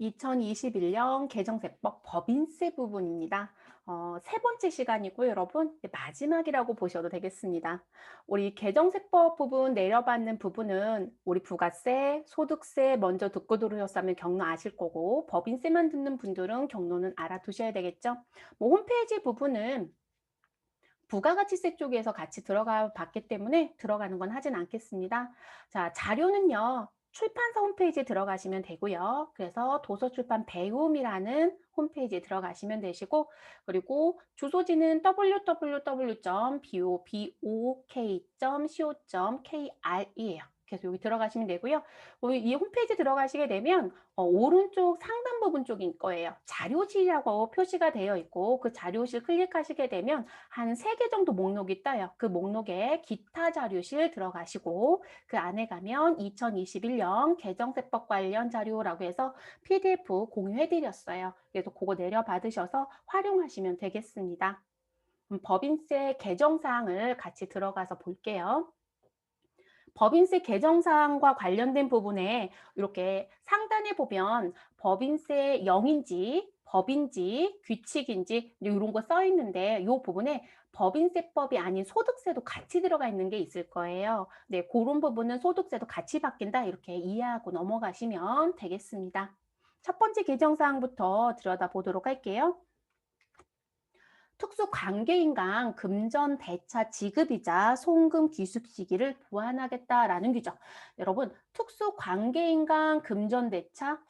2021년 개정세법 법인세 부분입니다. 세 번째 시간이고 여러분 마지막이라고 보셔도 되겠습니다. 우리 개정세법 부분 내려받는 부분은 우리 부가세, 소득세 먼저 듣고 들으셨다면 경로 아실 거고 법인세만 듣는 분들은 경로는 알아두셔야 되겠죠. 뭐 홈페이지 부분은 부가가치세 쪽에서 같이 들어가 봤기 때문에 들어가는 건 하진 않겠습니다. 자, 자료는요. 출판사 홈페이지에 들어가시면 되고요. 그래서 도서출판 배움이라는 홈페이지에 들어가시면 되시고 그리고 주소지는 www.bok.co.kr이에요. 그래서 여기 들어가시면 되고요. 이 홈페이지 들어가시게 되면 오른쪽 상단 부분 쪽인 거예요. 자료실이라고 표시가 되어 있고 그 자료실 클릭하시게 되면 한 3개 정도 목록이 떠요. 그 목록에 기타 자료실 들어가시고 그 안에 가면 2021년 개정세법 관련 자료라고 해서 PDF 공유해 드렸어요. 그래서 그거 내려받으셔서 활용하시면 되겠습니다. 법인세 개정 사항을 같이 들어가서 볼게요. 법인세 개정 사항과 관련된 부분에 이렇게 상단에 보면 법인세 영인지, 법인지, 규칙인지 이런 거 써 있는데 이 부분에 법인세법이 아닌 소득세도 같이 들어가 있는 게 있을 거예요. 네, 그런 부분은 소득세도 같이 바뀐다 이렇게 이해하고 넘어가시면 되겠습니다. 첫 번째 개정 사항부터 들여다보도록 할게요. 특수관계인간 금전 대차 지급이자 송금 귀속 시기를 보완하겠다라는 규정. 여러분, 특수관계인간 금전 대차,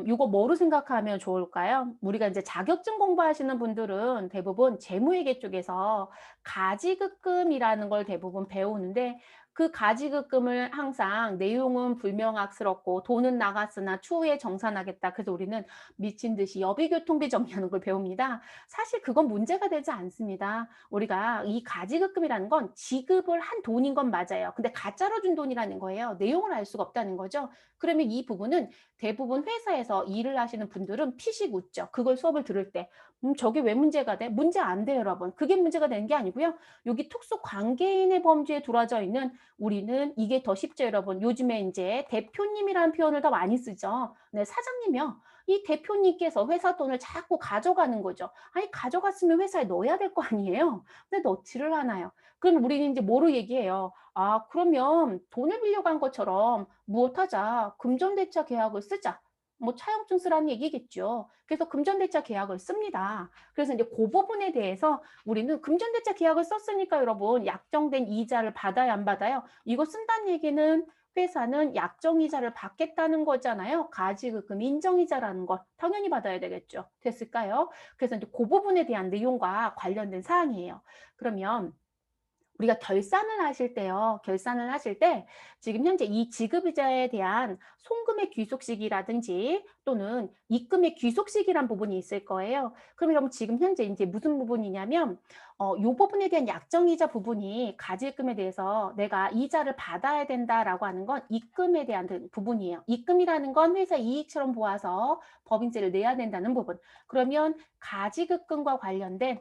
이거 뭐로 생각하면 좋을까요? 우리가 이제 자격증 공부하시는 분들은 대부분 재무회계 쪽에서 가지급금이라는 걸 대부분 배우는데 그 가지급금을 항상 내용은 불명확스럽고 돈은 나갔으나 추후에 정산하겠다. 그래서 우리는 미친 듯이 여비교통비 정리하는 걸 배웁니다. 사실 그건 문제가 되지 않습니다. 우리가 이 가지급금이라는 건 지급을 한 돈인 건 맞아요. 근데 가짜로 준 돈이라는 거예요. 내용을 알 수가 없다는 거죠. 그러면 이 부분은 대부분 회사에서 일을 하시는 분들은 피식 웃죠. 그걸 수업을 들을 때. 저게 왜 문제가 돼? 문제 안 돼요, 여러분. 그게 문제가 되는 게 아니고요. 여기 특수 관계인의 범주에 들어져 있는 우리는 이게 더 쉽죠, 여러분. 요즘에 이제 대표님이라는 표현을 더 많이 쓰죠. 네, 사장님이요. 이 대표님께서 회사 돈을 자꾸 가져가는 거죠. 아니 가져갔으면 회사에 넣어야 될 거 아니에요. 근데 넣지를 않아요. 그럼 우리는 이제 뭐로 얘기해요? 아 그러면 돈을 빌려간 것처럼 무엇하자. 금전대차 계약을 쓰자. 뭐 차용증 쓰라는 얘기겠죠. 그래서 금전대차 계약을 씁니다. 그래서 이제 그 부분에 대해서 우리는 금전대차 계약을 썼으니까 여러분 약정된 이자를 받아야 안 받아요? 이거 쓴다는 얘기는 회사는 약정이자를 받겠다는 거잖아요. 가지급금 인정이자라는 걸 당연히 받아야 되겠죠. 됐을까요? 그래서 이제 그 부분에 대한 내용과 관련된 사항이에요. 그러면 우리가 결산을 하실 때요. 결산을 하실 때 지금 현재 이 지급이자에 대한 송금의 귀속 시기라든지 또는 입금의 귀속 시기란 부분이 있을 거예요. 그럼 여러분 지금 현재 이제 무슨 부분이냐면 요 부분에 대한 약정이자 부분이 가지입금에 대해서 내가 이자를 받아야 된다라고 하는 건 입금에 대한 부분이에요. 입금이라는 건 회사 이익처럼 보아서 법인세를 내야 된다는 부분. 그러면 가지급금과 관련된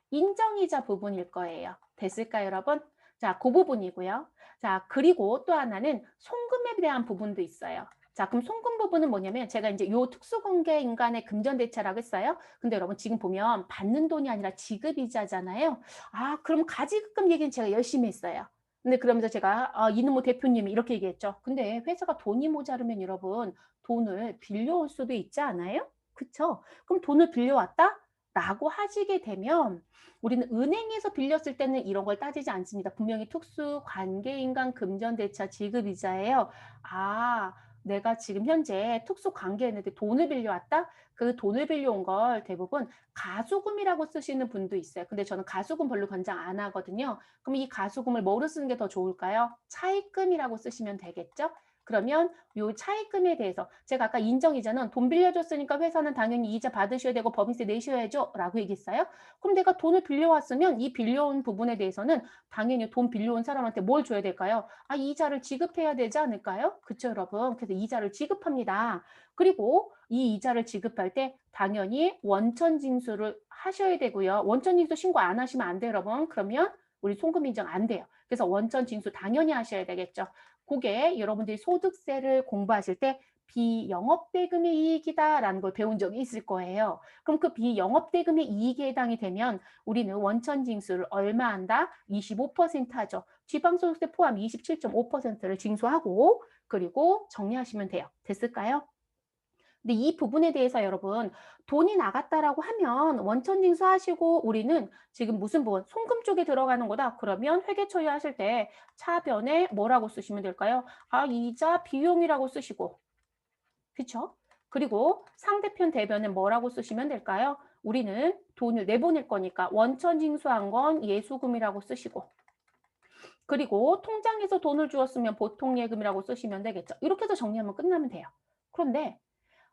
인정이자 부분일 거예요. 됐을까요, 여러분? 자, 그 부분이고요. 자, 그리고 또 하나는 송금에 대한 부분도 있어요. 자, 그럼 송금 부분은 뭐냐면 제가 이제 요 특수관계 인간의 금전대차라고 했어요. 근데 여러분 지금 보면 받는 돈이 아니라 지급이자잖아요. 아, 그럼 가지급금 얘기는 제가 열심히 했어요. 근데 그러면서 제가 이놈의 대표님이 이렇게 얘기했죠. 근데 회사가 돈이 모자르면 여러분 돈을 빌려올 수도 있지 않아요? 그쵸? 그럼 돈을 빌려왔다? 라고 하시게 되면 우리는 은행에서 빌렸을 때는 이런 걸 따지지 않습니다. 분명히 특수 관계인간 금전대차 지급이자예요. 아, 내가 지금 현재 특수 관계인한테 돈을 빌려왔다? 그 돈을 빌려온 걸 대부분 가수금이라고 쓰시는 분도 있어요. 근데 저는 가수금 별로 권장 안 하거든요. 그럼 이 가수금을 뭐로 쓰는 게 더 좋을까요? 차입금이라고 쓰시면 되겠죠? 그러면 요 차입금에 대해서 제가 아까 인정이자는 돈 빌려줬으니까 회사는 당연히 이자 받으셔야 되고 법인세 내셔야죠 라고 얘기했어요. 그럼 내가 돈을 빌려왔으면 이 빌려온 부분에 대해서는 당연히 돈 빌려온 사람한테 뭘 줘야 될까요? 아, 이자를 지급해야 되지 않을까요? 그쵸, 여러분? 그래서 이자를 지급합니다. 그리고 이 이자를 지급할 때 당연히 원천 징수를 하셔야 되고요. 원천 징수 신고 안 하시면 안 돼요, 여러분. 그러면 우리 송금 인정 안 돼요. 그래서 원천 징수 당연히 하셔야 되겠죠. 그게 여러분들이 소득세를 공부하실 때 비영업대금의 이익이다라는 걸 배운 적이 있을 거예요. 그럼 그 비영업대금의 이익에 해당이 되면 우리는 원천징수를 얼마 한다? 25% 하죠. 지방소득세 포함 27.5%를 징수하고 그리고 정리하시면 돼요. 됐을까요? 근데 이 부분에 대해서 여러분 돈이 나갔다라고 하면 원천 징수하시고 우리는 지금 무슨 부분 송금 쪽에 들어가는 거다. 그러면 회계 처리하실 때 차변에 뭐라고 쓰시면 될까요? 아, 이자 비용이라고 쓰시고 그쵸? 그리고 상대편 대변에 뭐라고 쓰시면 될까요? 우리는 돈을 내보낼 거니까 원천 징수한 건 예수금이라고 쓰시고 그리고 통장에서 돈을 주었으면 보통 예금이라고 쓰시면 되겠죠. 이렇게 해서 정리하면 끝나면 돼요. 그런데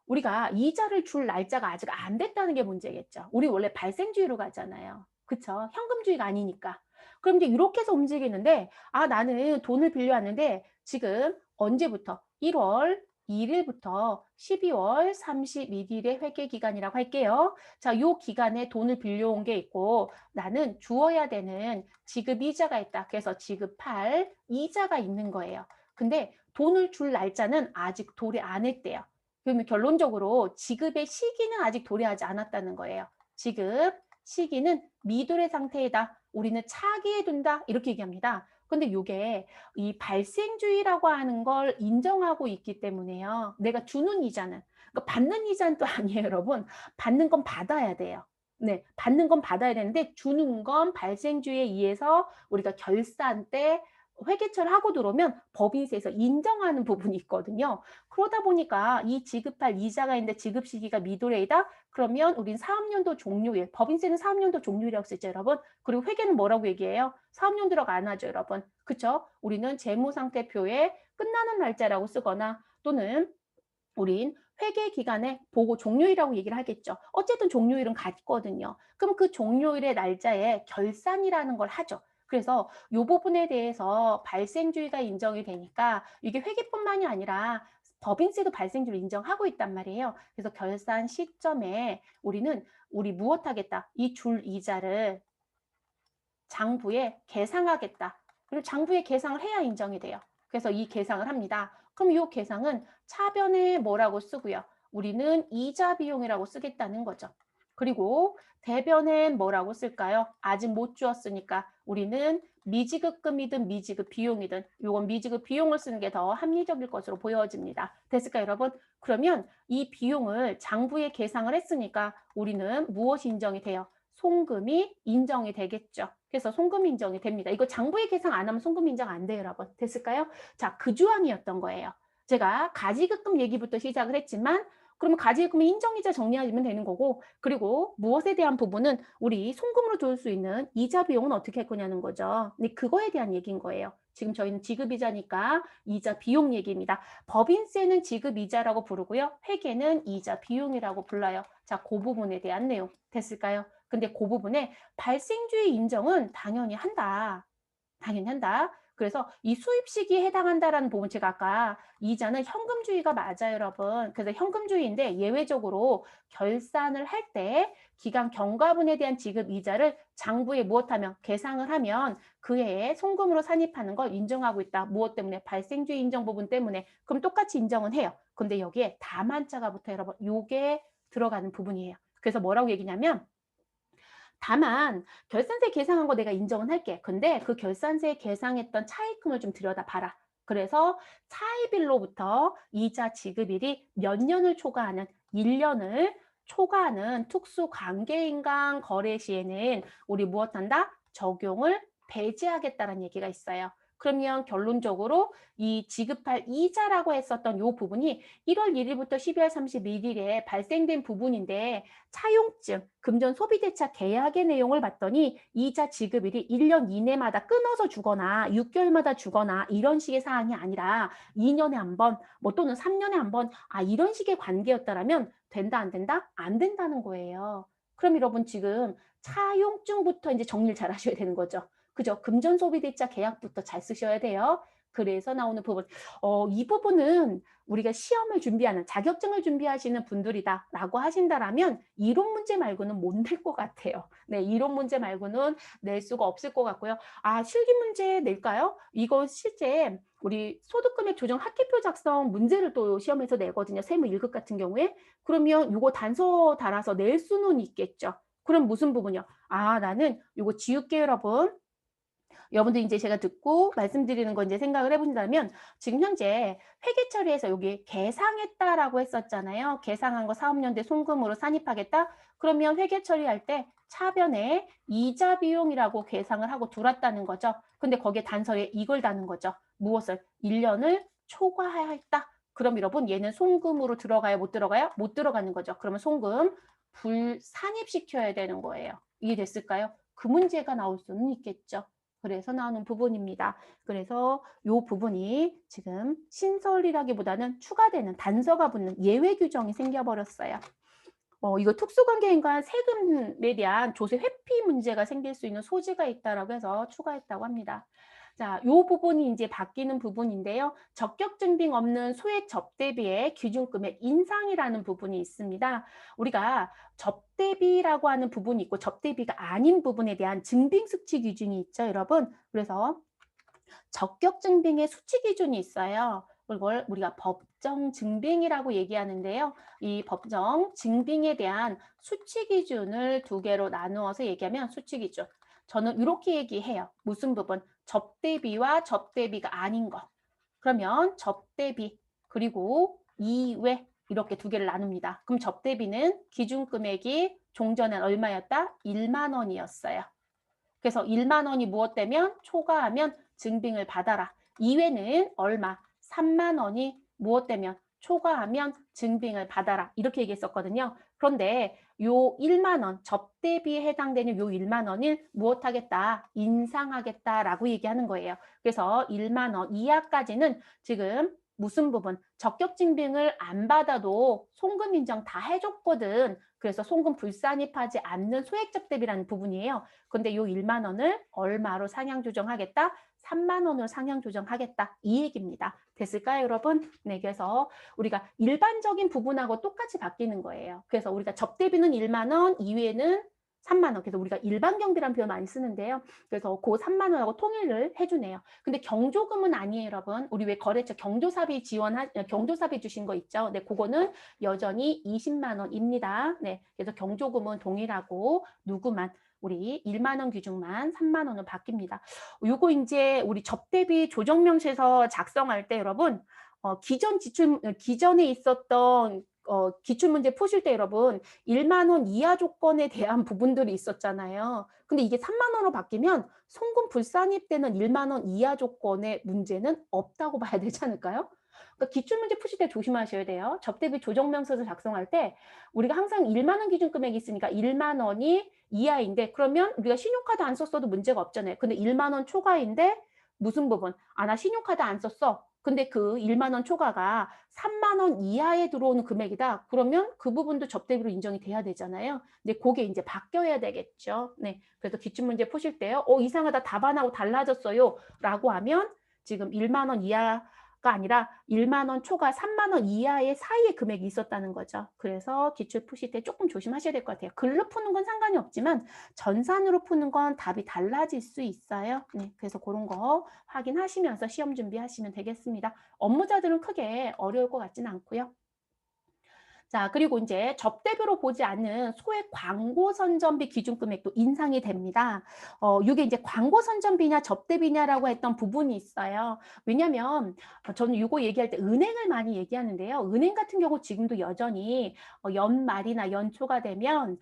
우리가 이자를 줄 날짜가 아직 안 됐다는 게 문제겠죠. 우리 원래 발생주의로 가잖아요. 그쵸? 현금주의가 아니니까. 그럼 이제 이렇게 해서 움직이는데 아 나는 돈을 빌려왔는데 지금 언제부터 1월 2일부터 12월 31일의 회계 기간이라고 할게요. 자, 요 기간에 돈을 빌려온 게 있고 나는 주어야 되는 지급 이자가 있다. 그래서 지급할 이자가 있는 거예요. 근데 돈을 줄 날짜는 아직 도래 안 했대요. 그러면 결론적으로 지급의 시기는 아직 도래하지 않았다는 거예요. 지급 시기는 미도래 상태이다. 우리는 차기에 둔다. 이렇게 얘기합니다. 근데 이게 이 발생주의라고 하는 걸 인정하고 있기 때문에요. 내가 주는 이자는 그러니까 받는 이자는 또 아니에요, 여러분. 받는 건 받아야 돼요. 네, 받는 건 받아야 되는데 주는 건 발생주의에 의해서 우리가 결산 때 회계처를 하고 들어오면 법인세에서 인정하는 부분이 있거든요. 그러다 보니까 이 지급할 이자가 있는데 지급 시기가 미도래이다? 그러면 우린 사업연도 종료일, 법인세는 사업연도 종료일이라고 쓰죠, 여러분. 그리고 회계는 뭐라고 얘기해요? 사업연도라고 안 하죠, 여러분. 그쵸? 우리는 재무상태표에 끝나는 날짜라고 쓰거나 또는 우린 회계 기간에 보고 종료일이라고 얘기를 하겠죠. 어쨌든 종료일은 같거든요. 그럼 그 종료일의 날짜에 결산이라는 걸 하죠. 그래서 이 부분에 대해서 발생주의가 인정이 되니까 이게 회계뿐만이 아니라 법인세도 발생주를 인정하고 있단 말이에요. 그래서 결산 시점에 우리는 우리 무엇하겠다. 이 줄 이자를 장부에 계상하겠다. 그리고 장부에 계상을 해야 인정이 돼요. 그래서 이 계상을 합니다. 그럼 이 계상은 차변에 뭐라고 쓰고요. 우리는 이자 비용이라고 쓰겠다는 거죠. 그리고 대변엔 뭐라고 쓸까요? 아직 못 주었으니까 우리는 미지급금이든 미지급 비용이든 이건 미지급 비용을 쓰는 게 더 합리적일 것으로 보여집니다. 됐을까요, 여러분? 그러면 이 비용을 장부에 계상을 했으니까 우리는 무엇이 인정이 돼요? 송금이 인정이 되겠죠. 그래서 송금 인정이 됩니다. 이거 장부에 계상 안 하면 송금 인정 안 돼요, 여러분. 됐을까요? 자, 그 조항이었던 거예요. 제가 가지급금 얘기부터 시작을 했지만 그러면 가지급금의 인정이자 정리하면 되는 거고 그리고 무엇에 대한 부분은 우리 송금으로 줄 수 있는 이자 비용은 어떻게 할 거냐는 거죠. 근데 그거에 대한 얘기인 거예요. 지금 저희는 지급이자니까 이자 비용 얘기입니다. 법인세는 지급이자라고 부르고요. 회계는 이자 비용이라고 불러요. 자, 그 부분에 대한 내용 됐을까요? 근데 그 부분에 발생주의 인정은 당연히 한다. 당연히 한다. 그래서 이 수입 시기에 해당한다라는 부분 제가 아까 이자는 현금주의가 맞아요, 여러분. 그래서 현금주의인데 예외적으로 결산을 할 때 기간 경과분에 대한 지급 이자를 장부에 무엇하면 계상을 하면 그 해에 송금으로 산입하는 걸 인정하고 있다. 무엇 때문에? 발생주의 인정 부분 때문에. 그럼 똑같이 인정은 해요. 근데 여기에 다만자가 붙어 여러분. 요게 들어가는 부분이에요. 그래서 뭐라고 얘기냐면 다만 결산세 계상한 거 내가 인정은 할게. 근데 그 결산세 계상했던 차입금을 좀 들여다봐라. 그래서 차입일로부터 이자 지급일이 몇 년을 초과하는 1년을 초과하는 특수관계인간 거래 시에는 우리 무엇한다? 적용을 배제하겠다는 얘기가 있어요. 그러면 결론적으로 이 지급할 이자라고 했었던 이 부분이 1월 1일부터 12월 31일에 발생된 부분인데 차용증, 금전 소비대차 계약의 내용을 봤더니 이자 지급일이 1년 이내마다 끊어서 주거나 6개월마다 주거나 이런 식의 사항이 아니라 2년에 한 번, 뭐 또는 3년에 한 번, 아, 이런 식의 관계였다라면 된다, 안 된다? 안 된다는 거예요. 그럼 여러분 지금 차용증부터 이제 정리를 잘 하셔야 되는 거죠. 그죠? 금전 소비대차 계약부터 잘 쓰셔야 돼요. 그래서 나오는 부분. 이 부분은 우리가 시험을 준비하는 자격증을 준비하시는 분들이다라고 하신다라면 이론 문제 말고는 못 낼 것 같아요. 네, 이론 문제 말고는 낼 수가 없을 것 같고요. 아, 실기 문제 낼까요? 이거 실제 우리 소득금액 조정 학기표 작성 문제를 또 시험에서 내거든요. 세무 1급 같은 경우에. 그러면 요거 단서 달아서 낼 수는 있겠죠. 그럼 무슨 부분이요? 아, 나는 요거 지울게요, 여러분. 여러분들 이제 제가 듣고 말씀드리는 거 이제 생각을 해보신다면 지금 현재 회계 처리에서 여기 계상했다라고 했었잖아요. 계상한 거 사업연대 송금으로 산입하겠다. 그러면 회계 처리할 때 차변에 이자 비용이라고 계상을 하고 들어왔다는 거죠. 근데 거기에 단서에 이걸 다는 거죠. 무엇을? 1년을 초과했다. 그럼 여러분 얘는 송금으로 들어가요? 못 들어가요? 못 들어가는 거죠. 그러면 송금 불산입시켜야 되는 거예요. 이해됐을까요? 그 문제가 나올 수는 있겠죠. 그래서 나오는 부분입니다. 그래서 이 부분이 지금 신설이라기보다는 추가되는 단서가 붙는 예외 규정이 생겨버렸어요. 이거 특수관계인과 세금에 대한 조세 회피 문제가 생길 수 있는 소지가 있다라고 해서 추가했다고 합니다. 자, 요 부분이 이제 바뀌는 부분인데요. 적격 증빙 없는 소액 접대비의 기준금액 인상이라는 부분이 있습니다. 우리가 접대비라고 하는 부분이 있고 접대비가 아닌 부분에 대한 증빙 수치 기준이 있죠, 여러분. 그래서 적격 증빙의 수치 기준이 있어요. 이걸 우리가 법정 증빙이라고 얘기하는데요. 이 법정 증빙에 대한 수치 기준을 두 개로 나누어서 얘기하면 수치 기준. 저는 이렇게 얘기해요. 무슨 부분? 접대비와 접대비가 아닌 거. 그러면 접대비 그리고 이외 이렇게 두 개를 나눕니다. 그럼 접대비는 기준 금액이 종전엔 얼마였다? 1만 원이었어요. 그래서 1만 원이 무엇되면 초과하면 증빙을 받아라. 이외는 얼마? 3만 원이 무엇되면 초과하면 증빙을 받아라. 이렇게 얘기했었거든요. 그런데 요 1만 원, 접대비에 해당되는 요 1만 원을 무엇하겠다? 인상하겠다라고 얘기하는 거예요. 그래서 1만 원 이하까지는 지금 무슨 부분? 적격 증빙을 안 받아도 송금 인정 다 해줬거든. 그래서 송금 불산입하지 않는 소액 접대비라는 부분이에요. 근데 요 1만 원을 얼마로 상향 조정하겠다? 3만 원으로 상향 조정하겠다. 이 얘기입니다. 됐을까요, 여러분? 네, 그래서 우리가 일반적인 부분하고 똑같이 바뀌는 거예요. 그래서 우리가 접대비는 1만 원, 이외에는 3만 원. 그래서 우리가 일반 경비라는 표현 많이 쓰는데요. 그래서 그 3만 원하고 통일을 해주네요. 근데 경조금은 아니에요, 여러분. 우리 왜 거래처 경조사비 경조사비 주신 거 있죠? 네, 그거는 여전히 20만 원입니다. 네, 그래서 경조금은 동일하고 누구만 우리 1만 원 기준만 3만 원으로 바뀝니다. 요거 이제 우리 접대비 조정명세서 작성할 때 여러분 기존에 있었던 기출문제 푸실 때 여러분 1만 원 이하 조건에 대한 부분들이 있었잖아요. 근데 이게 3만 원으로 바뀌면 송금 불산입되는 1만 원 이하 조건의 문제는 없다고 봐야 되지 않을까요? 그러니까 기출문제 푸실 때 조심하셔야 돼요. 접대비 조정명세서 작성할 때 우리가 항상 1만 원 기준 금액이 있으니까 1만 원이 이하인데 그러면 우리가 신용카드 안 썼어도 문제가 없잖아요. 근데 1만 원 초과인데 무슨 부분? 아, 나 신용카드 안 썼어. 근데 그 1만 원 초과가 3만 원 이하에 들어오는 금액이다. 그러면 그 부분도 접대비로 인정이 돼야 되잖아요. 근데 그게 이제 바뀌어야 되겠죠. 네. 그래서 기출문제 푸실 때요. 이상하다. 답안하고 달라졌어요. 라고 하면 지금 1만 원 이하가 아니라 1만 원 초과 3만 원 이하의 사이의 금액이 있었다는 거죠. 그래서 기출 푸실 때 조금 조심하셔야 될 것 같아요. 글로 푸는 건 상관이 없지만 전산으로 푸는 건 답이 달라질 수 있어요. 네, 그래서 그런 거 확인하시면서 시험 준비하시면 되겠습니다. 업무자들은 크게 어려울 것 같지는 않고요. 자, 그리고 이제 접대비로 보지 않는 소액 광고 선전비 기준 금액도 인상이 됩니다. 이게 이제 광고 선전비냐 접대비냐라고 했던 부분이 있어요. 왜냐면 저는 이거 얘기할 때 은행을 많이 얘기하는데요. 은행 같은 경우 지금도 여전히 연말이나 연초가 되면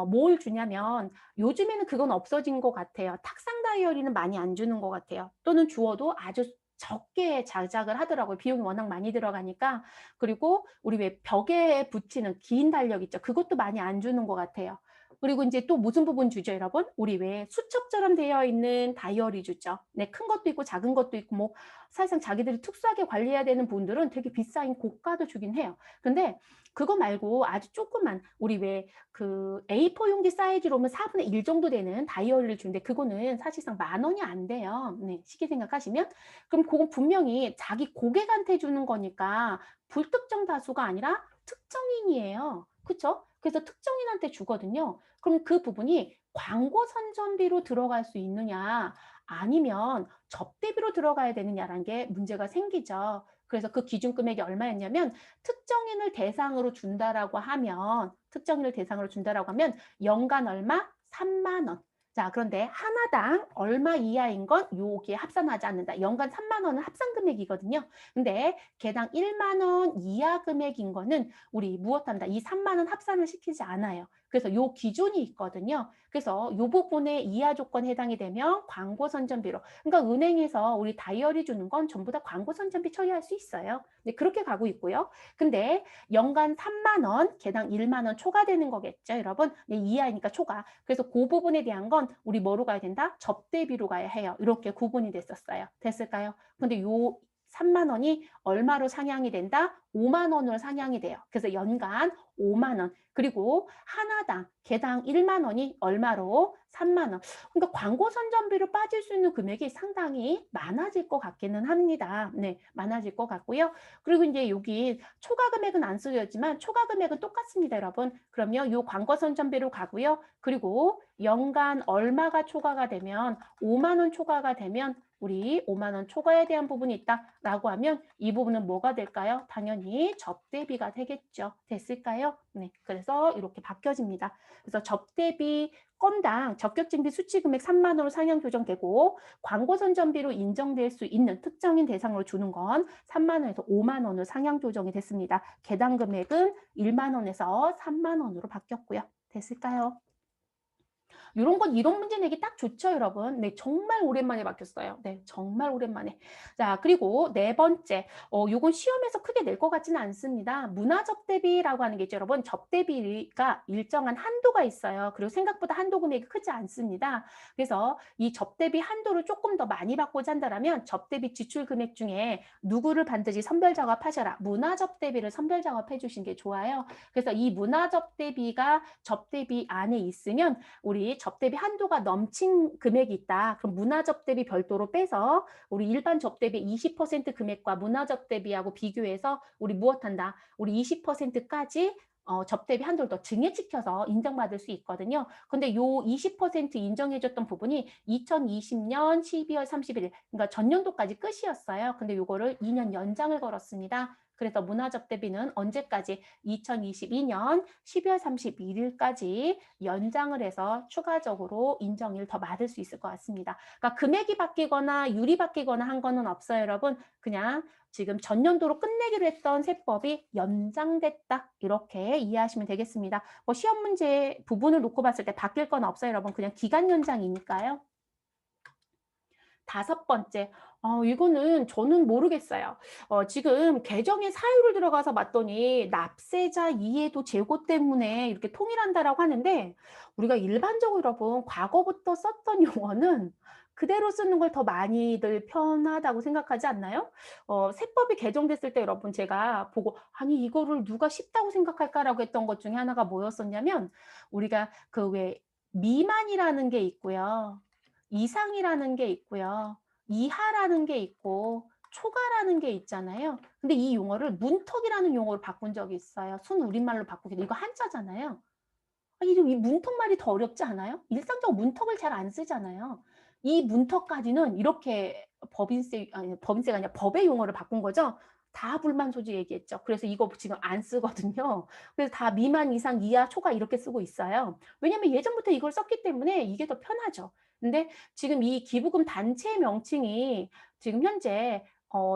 뭘 주냐면 요즘에는 그건 없어진 것 같아요. 탁상 다이어리는 많이 안 주는 것 같아요. 또는 주어도 아주 적게 자작을 하더라고요. 비용이 워낙 많이 들어가니까. 그리고 우리 왜 벽에 붙이는 긴 달력 있죠. 그것도 많이 안 주는 것 같아요. 그리고 인제 또 무슨 부분 주죠 여러분? 우리 왜 수첩처럼 되어 있는 다이어리 주죠. 네 큰 것도 있고 작은 것도 있고 뭐 사실상 자기들이 특수하게 관리해야 되는 분들은 되게 비싸인 고가도 주긴 해요. 근데 그거 말고 아주 조그만 우리 왜 그 A4 용지 사이즈로 면 4분의 1 정도 되는 다이어리를 주는데 그거는 사실상 10,000원이 안 돼요. 네 쉽게 생각하시면. 그럼 고건 분명히 자기 고객한테 주는 거니까 불특정 다수가 아니라 특정인이에요. 그쵸? 그래서 특정인한테 주거든요. 그럼 그 부분이 광고 선전비로 들어갈 수 있느냐 아니면 접대비로 들어가야 되느냐라는 게 문제가 생기죠. 그래서 그 기준 금액이 얼마였냐면 특정인을 대상으로 준다라고 하면 특정인을 대상으로 준다라고 하면 연간 얼마? 3만 원. 자, 그런데 하나당 얼마 이하인 건 요기에 합산하지 않는다. 연간 3만 원은 합산 금액이거든요. 근데 개당 1만 원 이하 금액인 거는 우리 무엇한다? 이 3만 원 합산을 시키지 않아요. 그래서 요 기준이 있거든요. 그래서 요 부분에 이하 조건에 해당이 되면 광고 선전비로. 그러니까 은행에서 우리 다이어리 주는 건 전부 다 광고 선전비 처리할 수 있어요. 네, 그렇게 가고 있고요. 근데 연간 3만 원, 개당 1만 원 초과되는 거겠죠, 여러분? 네, 이하니까 초과. 그래서 그 부분에 대한 건 우리 뭐로 가야 된다? 접대비로 가야 해요. 이렇게 구분이 됐었어요. 됐을까요? 근데 요 3만 원이 얼마로 상향이 된다? 5만 원으로 상향이 돼요. 그래서 연간 5만 원. 그리고 하나당 개당 1만 원이 얼마로? 3만 원. 그러니까 광고 선전비로 빠질 수 있는 금액이 상당히 많아질 것 같기는 합니다. 네, 많아질 것 같고요. 그리고 이제 여기 초과 금액은 안 쓰여지만 초과 금액은 똑같습니다, 여러분. 그럼요, 요 광고 선전비로 가고요. 그리고 연간 얼마가 초과가 되면 5만 원 초과가 되면 우리 5만 원 초과에 대한 부분이 있다라고 하면 이 부분은 뭐가 될까요? 당연히 접대비가 되겠죠. 됐을까요? 네, 그래서 이렇게 바뀌어집니다. 그래서 접대비 건당 적격증비 수치 금액 3만 원으로 상향 조정되고 광고 선전비로 인정될 수 있는 특정인 대상으로 주는 건 3만 원에서 5만 원으로 상향 조정이 됐습니다. 개당 금액은 1만 원에서 3만 원으로 바뀌었고요. 됐을까요? 요런 건 이론 문제 내기 딱 좋죠, 여러분. 네, 정말 오랜만에 바뀌었어요. 네, 정말 오랜만에. 자, 그리고 네 번째. 요건 시험에서 크게 낼 것 같지는 않습니다. 문화접대비라고 하는 게 있죠, 여러분. 접대비가 일정한 한도가 있어요. 그리고 생각보다 한도 금액이 크지 않습니다. 그래서 이 접대비 한도를 조금 더 많이 받고자 한다면 접대비 지출 금액 중에 누구를 반드시 선별 작업하셔라. 문화접대비를 선별 작업해 주신 게 좋아요. 그래서 이 문화접대비가 접대비 안에 있으면 우리 접대비 한도가 넘친 금액이 있다. 그럼 문화접대비 별도로 빼서 우리 일반 접대비 20% 금액과 문화접대비하고 비교해서 우리 무엇한다? 우리 20%까지 접대비 한도를 더 증액시켜서 인정받을 수 있거든요. 근데 요 20% 인정해줬던 부분이 2020년 12월 31일, 그러니까 전년도까지 끝이었어요. 근데 요거를 2년 연장을 걸었습니다. 그래서 문화접대비는 언제까지? 2022년 12월 31일까지 연장을 해서 추가적으로 인정을 더 받을 수 있을 것 같습니다. 그러니까 금액이 바뀌거나 율이 바뀌거나 한 거는 없어요, 여러분. 그냥 지금 전년도로 끝내기로 했던 세법이 연장됐다. 이렇게 이해하시면 되겠습니다. 뭐 시험 문제 부분을 놓고 봤을 때 바뀔 건 없어요, 여러분. 그냥 기간 연장이니까요. 다섯 번째, 이거는 저는 모르겠어요. 지금 개정의 사유를 들어가서 봤더니 납세자 이해도 재고 때문에 이렇게 통일한다라고 하는데 우리가 일반적으로 여러분 과거부터 썼던 용어는 그대로 쓰는 걸 더 많이들 편하다고 생각하지 않나요? 세법이 개정됐을 때 여러분 제가 보고 아니 이거를 누가 쉽다고 생각할까라고 했던 것 중에 하나가 뭐였었냐면 우리가 그 왜 미만이라는 게 있고요. 이상이라는 게 있고요. 이하라는 게 있고 초과라는 게 있잖아요. 근데 이 용어를 문턱이라는 용어로 바꾼 적이 있어요. 순 우리말로 바꾸기도. 이거 한자잖아요. 이 문턱 말이 더 어렵지 않아요? 일상적으로 문턱을 잘 안 쓰잖아요. 이 문턱까지는 이렇게 법인세가 아니라 법의 용어를 바꾼 거죠. 다 불만소지 얘기했죠. 그래서 이거 지금 안 쓰거든요. 그래서 다 미만, 이상, 이하, 초과 이렇게 쓰고 있어요. 왜냐면 예전부터 이걸 썼기 때문에 이게 더 편하죠. 근데 지금 이 기부금 단체 명칭이 지금 현재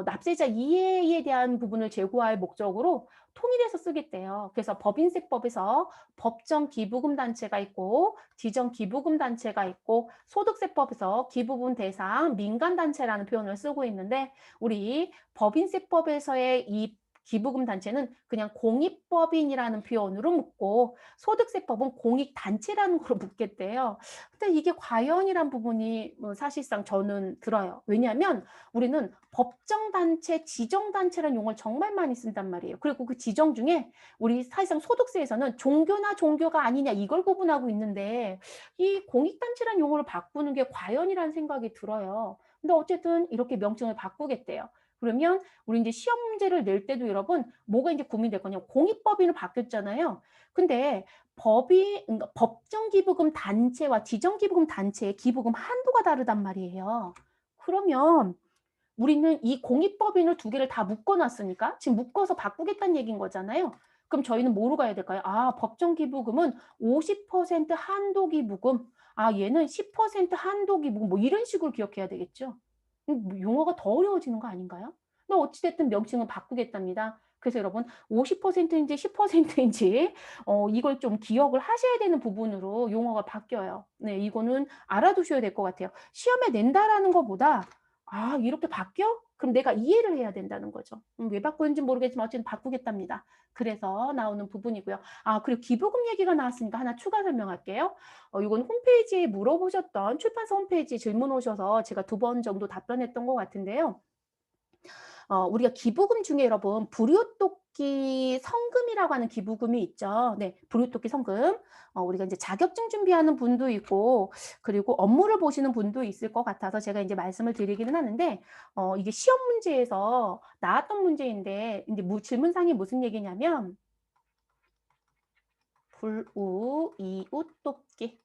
납세자 이해에 대한 부분을 제고할 목적으로 통일해서 쓰겠대요. 그래서 법인세법에서 법정 기부금 단체가 있고 지정 기부금 단체가 있고 소득세법에서 기부금 대상 민간 단체라는 표현을 쓰고 있는데 우리 법인세법에서의 이 기부금 단체는 그냥 공익법인이라는 표현으로 묻고 소득세법은 공익단체라는 걸로 묻겠대요. 근데 이게 과연이란 부분이 사실상 저는 들어요. 왜냐하면 우리는 법정단체, 지정단체라는 용어를 정말 많이 쓴단 말이에요. 그리고 그 지정 중에 우리 사실상 소득세에서는 종교나 종교가 아니냐 이걸 구분하고 있는데 이 공익단체라는 용어를 바꾸는 게 과연이라는 생각이 들어요. 근데 어쨌든 이렇게 명칭을 바꾸겠대요. 그러면 우리 이제 시험 문제를 낼 때도 여러분 뭐가 이제 고민될 거냐. 공익법인으로 바뀌었잖아요. 근데 그러니까 법정기부금 단체와 지정기부금 단체의 기부금 한도가 다르단 말이에요. 그러면 우리는 이 공익법인을 두 개를 다 묶어 놨으니까 지금 묶어서 바꾸겠다는 얘기인 거잖아요. 그럼 저희는 뭐로 가야 될까요? 아, 법정기부금은 50% 한도기부금, 아, 얘는 10% 한도기부금, 뭐 이런 식으로 기억해야 되겠죠. 뭐 용어가 더 어려워지는 거 아닌가요? 근데 어찌됐든 명칭은 바꾸겠답니다. 그래서 여러분 50%인지 10%인지 이걸 좀 기억을 하셔야 되는 부분으로 용어가 바뀌어요. 네, 이거는 알아두셔야 될 것 같아요. 시험에 낸다라는 것보다 아, 이렇게 바뀌어? 그럼 내가 이해를 해야 된다는 거죠. 왜 바꾸는지 모르겠지만 어쨌든 바꾸겠답니다. 그래서 나오는 부분이고요. 아, 그리고 기부금 얘기가 나왔으니까 하나 추가 설명할게요. 이건 홈페이지에 물어보셨던 출판사 홈페이지 질문 오셔서 제가 2번 정도 답변했던 것 같은데요. 우리가 기부금 중에 여러분 불효토끼 성금이라고 하는 기부금이 있죠. 네, 불효토끼 성금. 우리가 이제 자격증 준비하는 분도 있고 그리고 업무를 보시는 분도 있을 것 같아서 제가 이제 말씀을 드리기는 하는데 이게 시험 문제에서 나왔던 문제인데 이제 질문상이 무슨 얘기냐면 불우 이웃 돕기.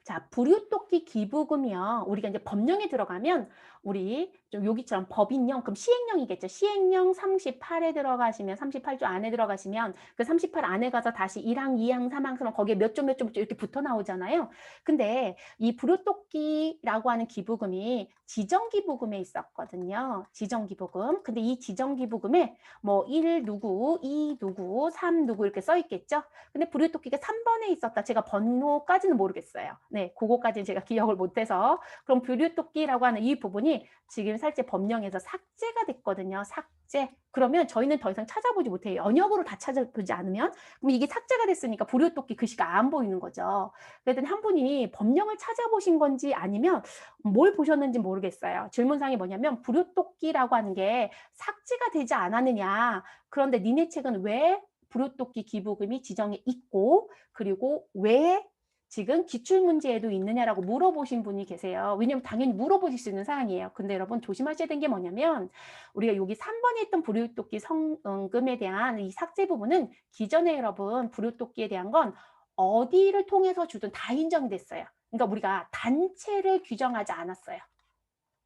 자, 불효토끼 기부금이요. 우리가 이제 법령에 들어가면 우리 좀 여기처럼 법인령, 그럼 시행령이겠죠. 시행령 38에 들어가시면 38조 안에 들어가시면 그 38 안에 가서 다시 1항, 2항, 3항, 그럼 거기에 몇 조 몇 조 이렇게 붙어 나오잖아요. 근데 이 불효토끼라고 하는 기부금이 지정기부금에 있었거든요. 지정기부금. 근데 이 지정기부금에 뭐 1 누구, 2 누구, 3 누구 이렇게 써 있겠죠. 근데 불효토끼가 3번에 있었다. 제가 번호까지는 모르겠어요. 네, 그거까지는 제가 기억을 못해서. 그럼 불효토끼라고 하는 이 부분이 지금 살짝 법령에서 삭제가 됐거든요. 삭제. 그러면 저희는 더 이상 찾아보지 못해요. 연역으로 다 찾아보지 않으면. 그럼 이게 삭제가 됐으니까 불효토끼 글씨가 안 보이는 거죠. 그랬더니 한 분이 법령을 찾아보신 건지 아니면 뭘 보셨는지 모르겠어요. 질문상이 뭐냐면 불효토끼라고 하는 게 삭제가 되지 않았느냐. 그런데 니네 책은 왜 불효토끼 기부금이 지정에 있고 그리고 왜 지금 기출문제에도 있느냐라고 물어보신 분이 계세요. 왜냐면 당연히 물어보실 수 있는 사항이에요. 근데 여러분 조심하셔야 되는 게 뭐냐면 우리가 여기 3번에 있던 불효토끼 성금에 대한 이 삭제 부분은 기존에 여러분 불효토끼에 대한 건 어디를 통해서 주든 다 인정이 됐어요. 그러니까 우리가 단체를 규정하지 않았어요.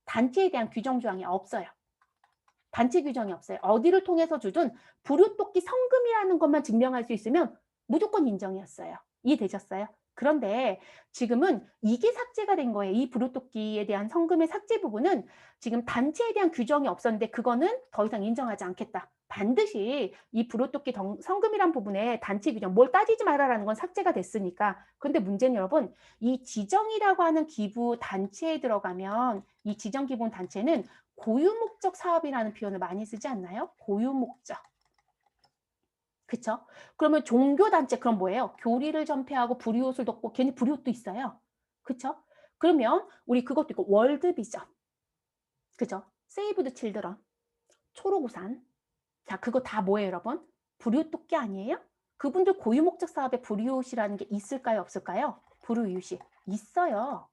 단체에 대한 규정 조항이 없어요. 단체 규정이 없어요. 어디를 통해서 주든 불효토끼 성금이라는 것만 증명할 수 있으면 무조건 인정이었어요. 이해되셨어요? 그런데 지금은 이게 삭제가 된 거예요. 이 불효토끼에 대한 성금의 삭제 부분은 지금 단체에 대한 규정이 없었는데 그거는 더 이상 인정하지 않겠다. 반드시 이 불효토끼 성금이란 부분에 단체 규정, 뭘 따지지 말아라는 건 삭제가 됐으니까. 근데 문제는 여러분, 이 지정이라고 하는 기부 단체에 들어가면 이 지정 기본 단체는 고유목적 사업이라는 표현을 많이 쓰지 않나요? 고유목적. 그쵸? 그러면 종교단체, 그럼 뭐예요? 교리를 전폐하고 불이웃을 돕고, 괜히 불이웃도 있어요. 그쵸? 그러면 우리 그것도 있고, 월드비전. 그죠? 세이브 드 칠드런. 초록우산. 자, 그거 다 뭐예요, 여러분? 불이웃 돕기 아니에요? 그분들 고유목적 사업에 불이웃이라는 게 있을까요, 없을까요? 불이웃이 있어요.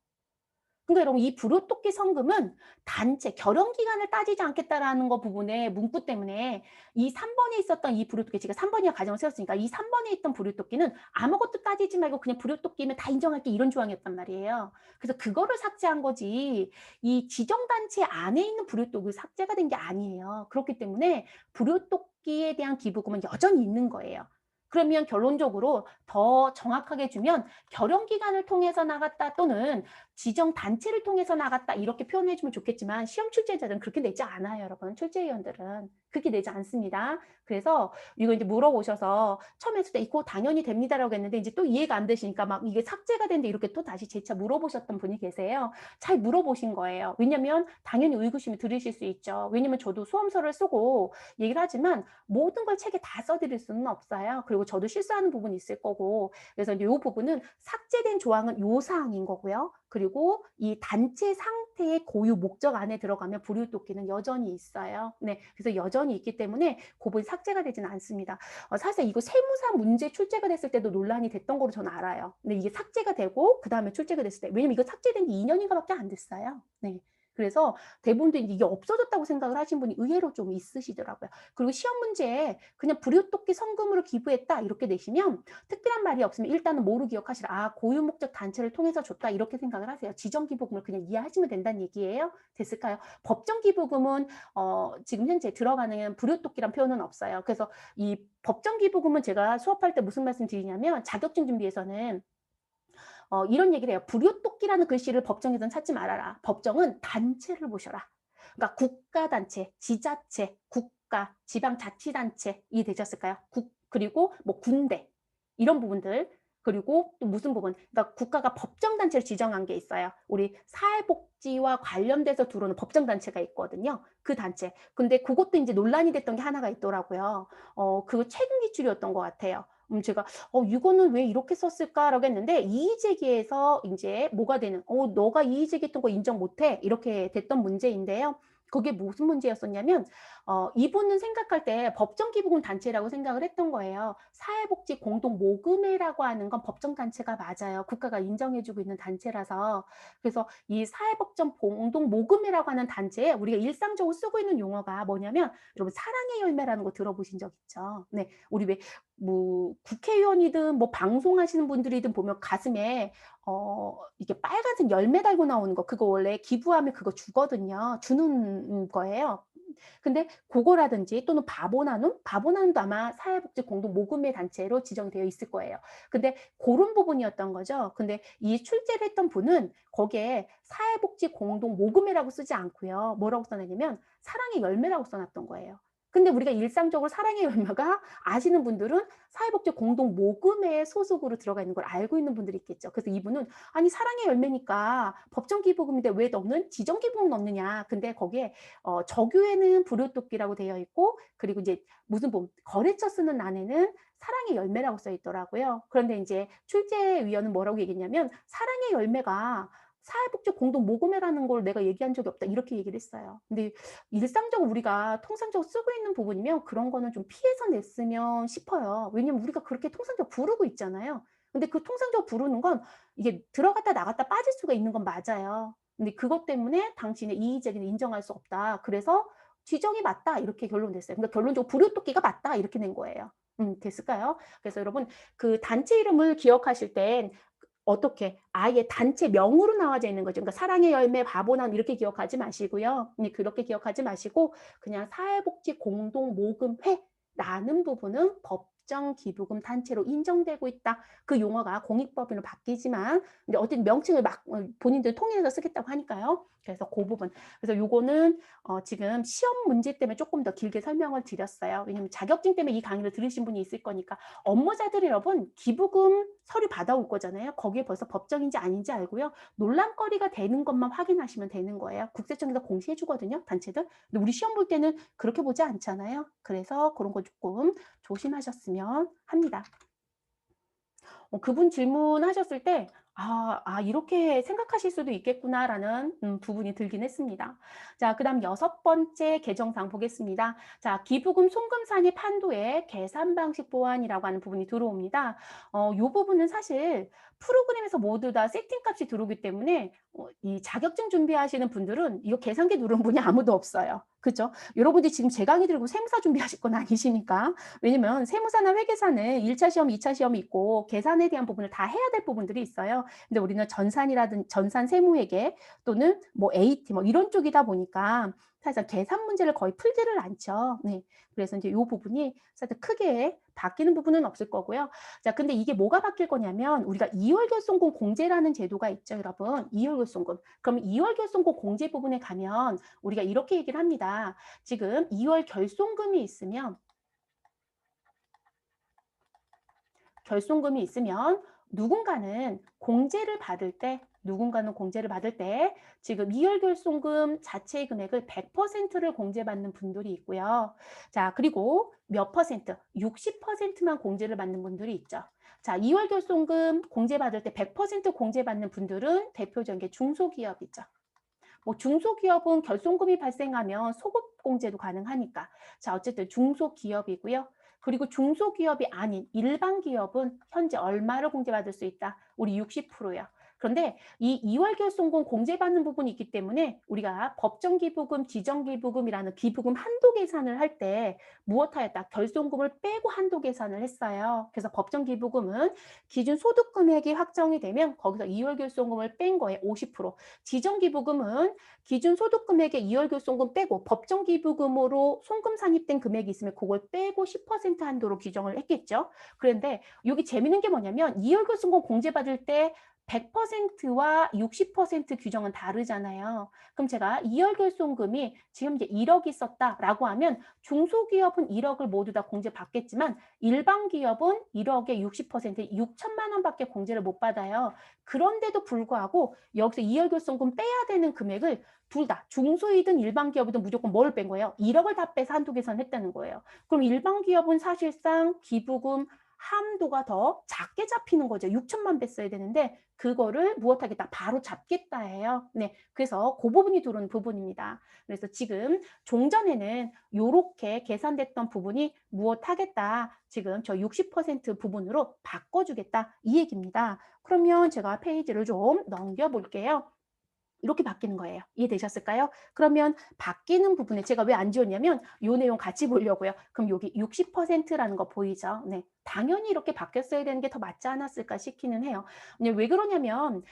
그러니까 여러분 이 불효토끼 성금은 단체, 결혼기간을 따지지 않겠다라는 거 부분에 문구 때문에 이 3번에 있었던 이 불효토끼, 제가 3번이라 가정을 세웠으니까 이 3번에 있던 불효토끼는 아무것도 따지지 말고 그냥 불효토끼면 다 인정할게 이런 조항이었단 말이에요. 그래서 그거를 삭제한 거지 이 지정단체 안에 있는 불효토끼 삭제가 된 게 아니에요. 그렇기 때문에 불효토끼에 대한 기부금은 여전히 있는 거예요. 그러면 결론적으로 더 정확하게 주면 결혼기간을 통해서 나갔다 또는 지정 단체를 통해서 나갔다 이렇게 표현해 주면 좋겠지만 시험 출제자들은 그렇게 내지 않아요, 여러분. 출제위원들은 그렇게 내지 않습니다. 그래서 이거 이제 물어보셔서 처음에 했을 때 "이거 당연히 됩니다."라고 했는데 이제 또 이해가 안 되시니까 막 "이게 삭제가 된대." 이렇게 또 다시 재차 물어보셨던 분이 계세요. 잘 물어보신 거예요. 왜냐면 당연히 의구심이 들으실 수 있죠. 왜냐면 저도 수험서를 쓰고 얘기를 하지만 모든 걸 책에 다 써 드릴 수는 없어요. 그리고 저도 실수하는 부분이 있을 거고. 그래서 이제 요 부분은 삭제된 조항은 요 사항인 거고요. 그리고 이 단체 상태의 고유 목적 안에 들어가면 불이웃돕기는 여전히 있어요. 네. 그래서 여전히 있기 때문에 고분이 삭제가 되지는 않습니다. 사실 이거 세무사 문제 출제가 됐을 때도 논란이 됐던 거로 저는 알아요. 근데 이게 삭제가 되고 그다음에 출제가 됐을 때 왜냐면 이거 삭제된 지 2 년인가 밖에 안 됐어요. 네. 그래서 대부분도 이게 없어졌다고 생각을 하신 분이 의외로 좀 있으시더라고요. 그리고 시험 문제에 그냥 불이웃돕기 성금으로 기부했다 이렇게 내시면 특별한 말이 없으면 일단은 뭐로 기억하시라. '아 고유 목적 단체를 통해서 줬다.' 이렇게 생각을 하세요. 지정 기부금을 그냥 이해하시면 된다는 얘기예요. 됐을까요? 법정 기부금은 지금 현재 들어가는 불이웃돕기란 표현은 없어요. 그래서 이 법정 기부금은 제가 수업할 때 무슨 말씀 드리냐면 자격증 준비에서는 이런 얘기를 해요. 불이웃돕기라는 글씨를 법정에서는 찾지 말아라. 법정은 단체를 보셔라. 그러니까 국가단체, 지자체, 국가, 지방자치단체 이해되셨을까요? 그리고 뭐 군대 이런 부분들 그리고 또 무슨 부분 그러니까 국가가 법정단체를 지정한 게 있어요. 우리 사회복지와 관련돼서 들어오는 법정단체가 있거든요. 그 단체. 근데 그것도 인제 논란이 됐던 게 하나가 있더라고요. 그거 최근 기출이었던 것 같아요. 제가 이거는 왜 이렇게 썼을까?'라고 했는데 이의 제기에서 인제 뭐가 되는 너가 이의 제기했던 거 인정 못 해." 이렇게 됐던 문제인데요. 그게 무슨 문제였었냐면 이분은 생각할 때 법정 기부금 단체라고 생각을 했던 거예요. 사회복지 공동 모금회라고 하는 건 법정 단체가 맞아요. 국가가 인정해 주고 있는 단체라서. 그래서 이 사회복지 공동 모금회라고 하는 단체에 우리가 일상적으로 쓰고 있는 용어가 뭐냐면 여러분 사랑의 열매라는 거 들어보신 적 있죠? 네. 우리 왜 뭐 국회의원이든 뭐 방송하시는 분들이든 보면 가슴에 이게 빨간색 열매 달고 나오는 거 그거 원래 기부하면 그거 주거든요. 주는 거예요. 근데 고거라든지 또는 바보 나눔? 바보 나눔도 아마 사회복지 공동 모금회 단체로 지정이 되어 있을 거예요. 근데 고런 부분이었던 거죠. 근데 이 출제를 했던 분은 거기에 사회복지 공동 모금회라고 쓰지 않고요. 뭐라고 써 놨냐면 사랑의 열매라고 써 놨던 거예요. 근데 우리가 일상적으로 사랑의 열매가 아시는 분들은 사회복지 공동 모금회 소속으로 들어가 있는 걸 알고 있는 분들이 있겠죠. 그래서 이분은 아니 사랑의 열매니까 법정 기부금인데 왜 너는 지정 기부금 넣느냐. 근데 거기에 정규에는 불이웃돕기라고 되어 있고 그리고 이제 무슨 뭐 거래처 쓰는 안에는 사랑의 열매라고 써 있더라고요. 그런데 인제 출제위원은 뭐라고 얘기했냐면 "사랑의 열매가 사회복지 공동 모금회라는 걸 내가 얘기한 적이 없다." 이렇게 얘기를 했어요. 근데 일상적으로 우리가 통상적으로 쓰고 있는 부분이면 그런 거는 좀 피해서 냈으면 싶어요. 왜냐면 우리가 그렇게 통상적으로 부르고 있잖아요. 근데 그 통상적으로 부르는 건 이게 들어갔다 나갔다 빠질 수가 있는 건 맞아요. 근데 그것 때문에 당신의 이의 제기는 인정할 수 없다. 그래서 "지정이 맞다." 이렇게 결론냈어요. 그러니까 결론적으로 "불이웃돕기가 맞다." 이렇게 낸 거예요. 됐을까요? 그래서 여러분 그 단체 이름을 기억하실 땐 어떻게 아예 단체명으로 나와져 있는 거죠. 그러니까 사랑의 열매, 바보남 이렇게 기억하지 마시고요. 네 그렇게 기억하지 마시고 그냥 사회복지 공동 모금회라는 부분은 법정 기부금 단체로 인정되고 있다. 그 용어가 공익법으로 바뀌지만 근데 어쨌든 명칭을 막 본인들 통일해서 쓰겠다고 하니까요. 그래서 그 부분. 그래서 요거는 지금 시험 문제 때문에 조금 더 길게 설명을 드렸어요. 왜냐면 자격증 때문에 이 강의를 들으신 분이 있을 거니까. 업무자들이 여러분 기부금 서류 받아올 거잖아요. 거기에 벌써 법정인지 아닌지 알고요. 논란거리가 되는 것만 확인하시면 되는 거예요. 국세청에서 공시해 주거든요, 단체들. 근데 우리 시험 볼 때는 그렇게 보지 않잖아요. 그래서 그런 거 조금 조심하셨으면 합니다. 그분 질문하셨을 때 '이렇게 생각하실 수도 있겠구나.'라는 부분이 들긴 했습니다. 자 그다음 6번째 개정사항 보겠습니다. 자 기부금 송금상의 판도에 계산 방식 보완이라고 하는 부분이 들어옵니다. 요 부분은 사실 프로그램에서 모두 다 세팅값이 들어오기 때문에 이 자격증 준비하시는 분들은 이거 계산기 누르는 분이 아무도 없어요. 그죠? 여러분들이 지금 제 강의 들고 세무사 준비하실 건 아니시니까. 왜냐면 세무사나 회계사는 1차 시험, 2차 시험이 있고 계산에 대한 부분을 다 해야 될 부분들이 있어요. 근데 우리는 전산 세무회계 또는 뭐 AT 뭐 이런 쪽이다 보니까 사실상 계산 문제를 거의 풀지를 않죠. 네. 그래서 이제 요 부분이 살짝 크게 바뀌는 부분은 없을 거고요. 자, 근데 이게 뭐가 바뀔 거냐면 우리가 2월 결손금 공제라는 제도가 있죠, 여러분. 2월 결손금. 그럼 2월 결손금 공제 부분에 가면 우리가 이렇게 얘기를 합니다. 지금 2월 결손금이 있으면 결손금이 있으면 누군가는 공제를 받을 때 지금 2월 결손금 자체의 금액을 100%를 공제받는 분들이 있고요. 자, 그리고 몇 퍼센트? 60%만 공제를 받는 분들이 있죠. 자, 2월 결손금 공제받을 때 100% 공제받는 분들은 대표적인 게 중소기업이죠. 뭐 중소기업은 결손금이 발생하면 소급 공제도 가능하니까. 자, 어쨌든 중소기업이고요. 그리고 중소기업이 아닌 일반 기업은 현재 얼마를 공제받을 수 있다? 우리 60%요. 그런데 이 2월 결손금 공제받는 부분이 있기 때문에 우리가 법정기부금, 지정기부금이라는 기부금 한도 계산을 할 때 무엇하였다? 결손금을 빼고 한도 계산을 했어요. 그래서 법정기부금은 기준 소득 금액이 확정이 되면 거기서 2월 결손금을 뺀 거에 50%, 지정기부금은 기준 소득 금액의 2월 결손금 빼고 법정 기부금으로 송금 산입된 금액이 있으면 그걸 빼고 10% 한도로 규정을 했겠죠. 그런데 여기 재밌는 게 뭐냐면 2월 결손금 공제받을 때 100%와 60% 규정은 다르잖아요. 그럼 제가 2월 결손금이 지금 이제 1억 있었다라고 하면 중소기업은 1억을 모두 다 공제받겠지만 일반 기업은 1억의 60% 6천만 원밖에 공제를 못 받아요. 그런데도 불구하고 여기서 2월 결손금 빼야 되는 금액을 둘 다 중소이든 일반 기업이든 무조건 뭘 뺀 거예요? 1억을 다 빼서 한도 계산했다는 거예요. 그럼 일반 기업은 사실상 기부금 한도가 더 작게 잡히는 거죠. 6천만 뺐어야 되는데 그거를 무엇하겠다? 바로 잡겠다 해요. 네, 그래서 그 부분이 들어오는 부분입니다. 그래서 지금 종전에는 이렇게 계산됐던 부분이 무엇하겠다? 지금 저 60% 부분으로 바꿔주겠다 이 얘기입니다. 그러면 제가 페이지를 좀 넘겨볼게요. 이렇게 바뀌는 거예요. 이해되셨을까요? 그러면 바뀌는 부분에 제가 왜 안 지웠냐면 이 내용 같이 보려고요. 그럼 여기 60%라는 거 보이죠? 네. 당연히 이렇게 바뀌었어야 되는 게 더 맞지 않았을까 싶기는 해요. 왜 그러냐면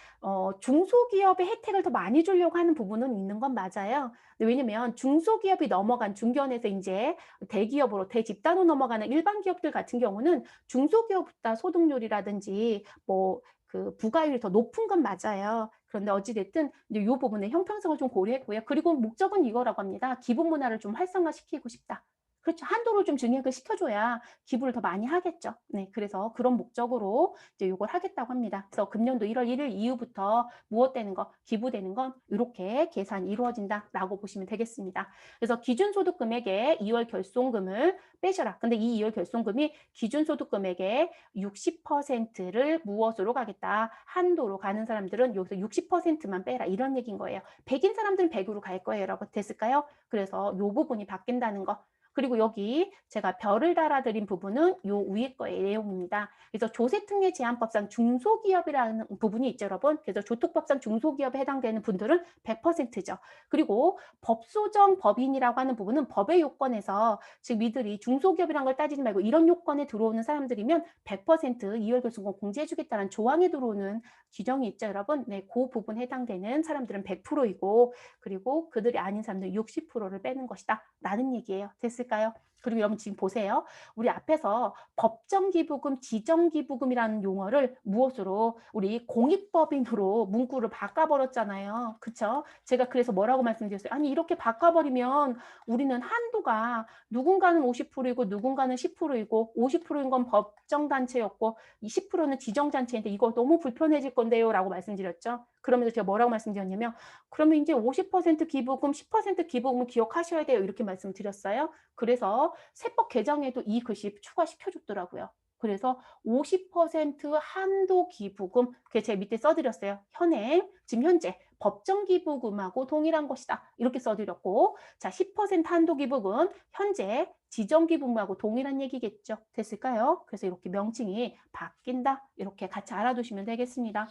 중소기업의 혜택을 더 많이 주려고 하는 부분은 있는 건 맞아요. 왜냐면 중소기업이 넘어간 중견에서 이제 대기업으로 대집단으로 넘어가는 일반 기업들 같은 경우는 중소기업보다 소득률이라든지 뭐 그 부가율이 더 높은 건 맞아요. 그런데 어찌됐든 이제 이 부분의 형평성을 좀 고려했고요. 그리고 목적은 이거라고 합니다. 기부 문화를 좀 활성화시키고 싶다. 그렇죠. 한도를 좀 증액을 시켜줘야 기부를 더 많이 하겠죠. 네, 그래서 그런 목적으로 이제 이걸 하겠다고 합니다. 그래서 금년도 1월 1일 이후부터 무엇되는 거, 기부되는 건 이렇게 계산이 이루어진다라고 보시면 되겠습니다. 그래서 기준소득 금액의 2월 결손금을 빼셔라. 근데 이 2월 결손금이 기준소득 금액의 60%를 무엇으로 가겠다? 한도로 가는 사람들은 여기서 60%만 빼라. 이런 얘기인 거예요. 100인 사람들은 100으로 갈 거예요. 여러분 됐을까요? 그래서 이 부분이 바뀐다는 거. 그리고 여기 제가 별을 달아드린 부분은 요 위에 거의 내용입니다. 그래서 조세특례 제한법상 중소기업이라는 부분이 있죠, 여러분. 그래서 조특법상 중소기업에 해당되는 분들은 100%죠. 그리고 법소정 법인이라고 하는 부분은 법의 요건에서 즉 이들이 중소기업이라는 걸 따지지 말고 이런 요건에 들어오는 사람들이면 100% 2월 결손금 공제해주겠다는 조항에 들어오는 규정이 있죠, 여러분. 네, 그 부분 해당되는 사람들은 100%이고 그리고 그들이 아닌 사람들은 60%를 빼는 것이다. 라는 얘기예요. 됐을까요? 그리고 여러분 지금 보세요. 우리 앞에서 법정기부금, 지정기부금이라는 용어를 무엇으로 우리 공익법인으로 문구를 바꿔버렸잖아요. 그쵸? 제가 그래서 뭐라고 말씀드렸어요? 아니 이렇게 바꿔버리면 우리는 한도가 누군가는 50%이고 누군가는 10%이고 50%인 건 법정단체였고 20%는 지정단체인데 이거 너무 불편해질 건데요 라고 말씀드렸죠. 그러면서 제가 뭐라고 말씀드렸냐면 그러면 이제 50% 기부금, 10% 기부금을 기억하셔야 돼요. 이렇게 말씀드렸어요. 그래서 세법 개정에도 이 글씨 추가시켜줬더라고요. 그래서 50% 한도 기부금, 그게 제 밑에 써드렸어요. 현행, 지금 현재 법정 기부금하고 동일한 것이다. 이렇게 써드렸고, 자, 10% 한도 기부금, 현재 지정 기부금하고 동일한 얘기겠죠. 됐을까요? 그래서 이렇게 명칭이 바뀐다. 이렇게 같이 알아두시면 되겠습니다.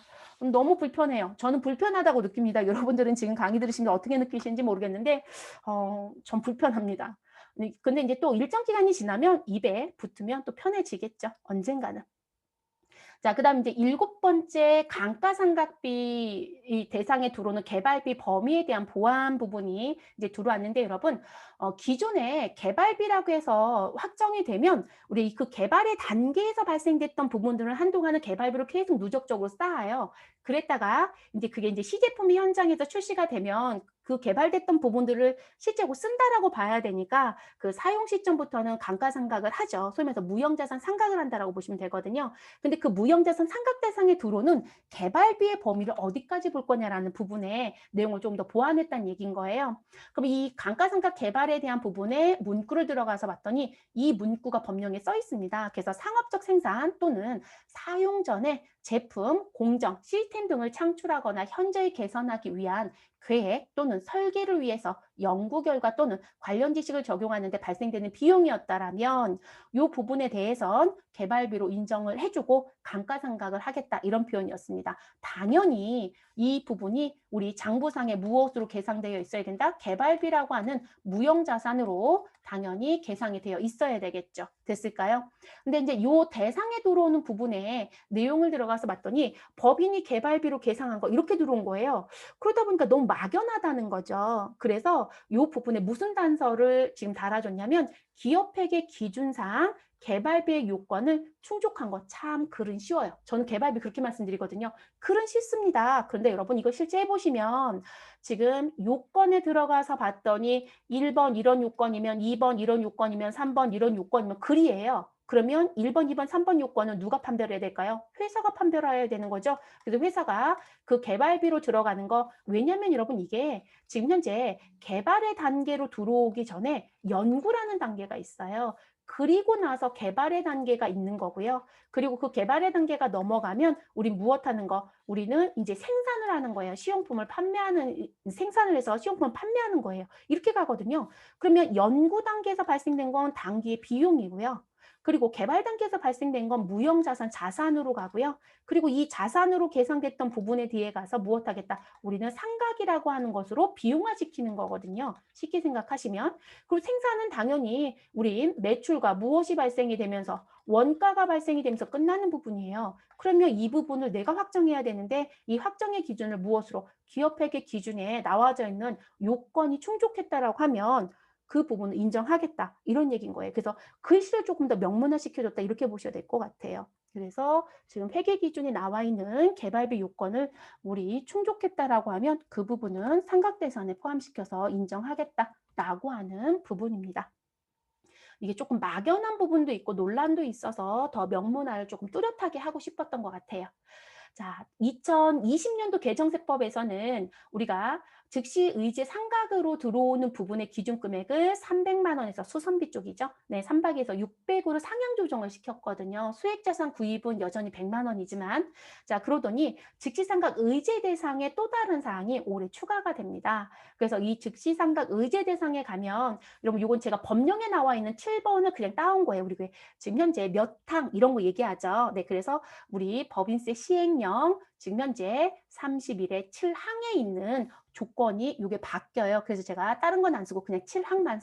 너무 불편해요. 저는 불편하다고 느낍니다. 여러분들은 지금 강의 들으시면 어떻게 느끼시는지 모르겠는데, 전 불편합니다. 근데 이제 또 일정 기간이 지나면 입에 붙으면 또 편해지겠죠. 언젠가는. 자, 그다음에 이제 일곱 번째 감가상각비 이 대상에 들어오는 개발비 범위에 대한 보완 부분이 이제 들어왔는데 여러분 기존에 개발비라고 해서 확정이 되면 우리 그 개발의 단계에서 발생됐던 부분들은 한동안은 개발비로 계속 누적적으로 쌓아요. 그랬다가 이제 그게 이제 시제품이 현장에서 출시가 되면 그 개발됐던 부분들을 실제로 쓴다라고 봐야 되니까 그 사용 시점부터는 감가상각을 하죠. 소위 말해서 무형자산 상각을 한다라고 보시면 되거든요. 근데 그 무형자산 상각 대상에 들어오는 개발비의 범위를 어디까지 볼 거냐라는 부분에 내용을 좀 더 보완했다는 얘기인 거예요. 그럼 이 감가상각 개발에 대한 부분에 문구를 들어가서 봤더니 이 문구가 법령에 써 있습니다. 그래서 상업적 생산 또는 사용 전에 제품, 공정, 시스템 등을 창출하거나 현저히 개선하기 위한 계획 또는 설계를 위해서 연구 결과 또는 관련 지식을 적용하는 데 발생되는 비용이었다라면 이 부분에 대해선 개발비로 인정을 해주고 감가상각을 하겠다 이런 표현이었습니다. 당연히 이 부분이 우리 장부상에 무엇으로 계상되어 있어야 된다? 개발비라고 하는 무형자산으로 당연히 계상이 되어 있어야 되겠죠. 됐을까요? 근데 이제 요 대상에 들어오는 부분에 내용을 들어가서 봤더니 법인이 개발비로 계상한 거 이렇게 들어온 거예요. 그러다 보니까 너무 막연하다는 거죠. 그래서 요 부분에 무슨 단서를 지금 달아줬냐면 기업회계 기준상 개발비의 요건을 충족한 거 참 글은 쉬워요. 저는 개발비 그렇게 말씀드리거든요. 글은 쉽습니다. 그런데 여러분 이거 실제 해보시면 지금 요건에 들어가서 봤더니 1번 이런 요건이면 2번 이런 요건이면 3번 이런 요건이면 글이에요. 그러면 1번, 2번, 3번 요건은 누가 판별해야 될까요? 회사가 판별해야 되는 거죠. 그래서 회사가 그 개발비로 들어가는 거 왜냐면 여러분 이게 지금 현재 개발의 단계로 들어오기 전에 연구라는 단계가 있어요. 그리고 나서 개발의 단계가 있는 거고요. 그리고 그 개발의 단계가 넘어가면 우리 무엇 하는 거? 우리는 이제 생산을 하는 거예요. 시용품을 판매하는 생산을 해서 시용품을 판매하는 거예요. 이렇게 가거든요. 그러면 연구 단계에서 발생된 건 단기의 비용이고요. 그리고 개발 단계에서 발생된 건 무형자산 자산으로 가고요. 그리고 이 자산으로 계상됐던 부분에 뒤에 가서 무엇 하겠다? 우리는 상각이라고 하는 것으로 비용화시키는 거거든요. 쉽게 생각하시면. 그리고 생산은 당연히 우리 매출과 무엇이 발생이 되면서 원가가 발생이 되면서 끝나는 부분이에요. 그러면 이 부분을 내가 확정해야 되는데 이 확정의 기준을 무엇으로? 기업회계 기준에 나와져 있는 요건이 충족했다라고 하면 그 부분을 인정하겠다. 이런 얘기인 거예요. 그래서 글씨를 조금 더 명문화 시켜줬다. 이렇게 보셔야 될 것 같아요. 그래서 지금 회계 기준에 나와 있는 개발비 요건을 우리 충족했다라고 하면 그 부분은 상각대산에 포함시켜서 인정하겠다라고 하는 부분입니다. 이게 조금 막연한 부분도 있고 논란도 있어서 더 명문화를 조금 뚜렷하게 하고 싶었던 것 같아요. 자, 2020년도 개정세법에서는 우리가 즉시 의제 상각으로 들어오는 부분의 기준 금액을 300만 원에서 수선비 쪽이죠. 네, 3박에서 600으로 상향 조정을 시켰거든요. 수익자산 구입은 여전히 100만 원이지만 자, 그러더니 즉시 상각 의제 대상의 또 다른 사항이 올해 추가가 됩니다. 그래서 이 즉시 상각 의제 대상에 가면 여러분 이건 제가 법령에 나와 있는 7번을 그냥 따온 거예요. 우리 지금 현재 몇 항 이런 거 얘기하죠. 네, 그래서 우리 법인세 시행령 지금 현재 31의 7항에 있는 조건이 이게 바뀌어요. 그래서 제가 다른 건 안 쓰고 그냥 7항만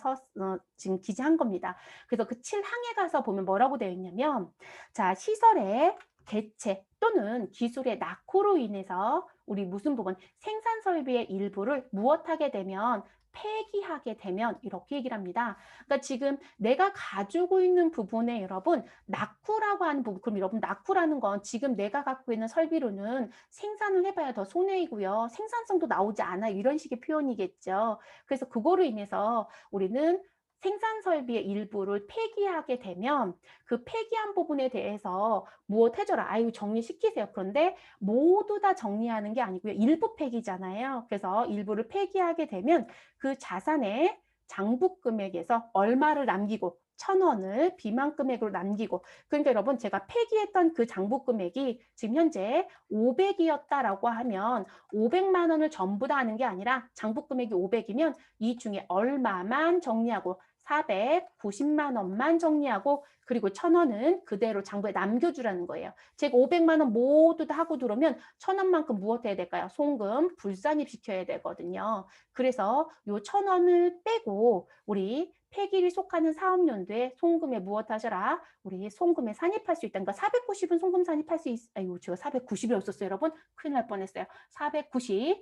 지금 기재한 겁니다. 그래서 그 7항에 가서 보면 뭐라고 되어 있냐면 자, 시설의 개체 또는 기술의 낙후로 인해서 우리 무슨 부분 생산 설비의 일부를 무엇하게 되면 폐기하게 되면 이렇게 얘기를 합니다. 그러니까 지금 내가 가지고 있는 부분에 여러분 낙후라고 하는 부분 그럼 여러분 낙후라는 건 지금 내가 갖고 있는 설비로는 생산을 해봐야 더 손해이고요. 생산성도 나오지 않아요. 이런 식의 표현이겠죠. 그래서 그거로 인해서 우리는 생산 설비의 일부를 폐기하게 되면 그 폐기한 부분에 대해서 무엇 해줘라. 아유 정리시키세요. 그런데 모두 다 정리하는 게 아니고요. 일부 폐기잖아요. 그래서 일부를 폐기하게 되면 그 자산의 장부 금액에서 얼마를 남기고 1,000원을 비만 금액으로 남기고 그러니까 여러분 제가 폐기했던 그 장부 금액이 지금 현재 500이었다라고 하면 500만 원을 전부 다 하는 게 아니라 장부 금액이 500이면 이 중에 얼마만 정리하고 490만 원만 정리하고 그리고 1,000원은 그대로 장부에 남겨주라는 거예요. 제가 500만 원 모두 다 하고 들어오면 1,000원만큼 무엇 해야 될까요? 송금 불산입시켜야 되거든요. 그래서 요 1,000원을 빼고 우리 폐기일이 속하는 사업연도에 송금에 무엇 하셔라? 우리 송금에 산입할 수 있다. 그러니까 490은 송금 산입할 수 아이고 제가 490이었었어요, 여러분. 큰일 날 뻔했어요. 490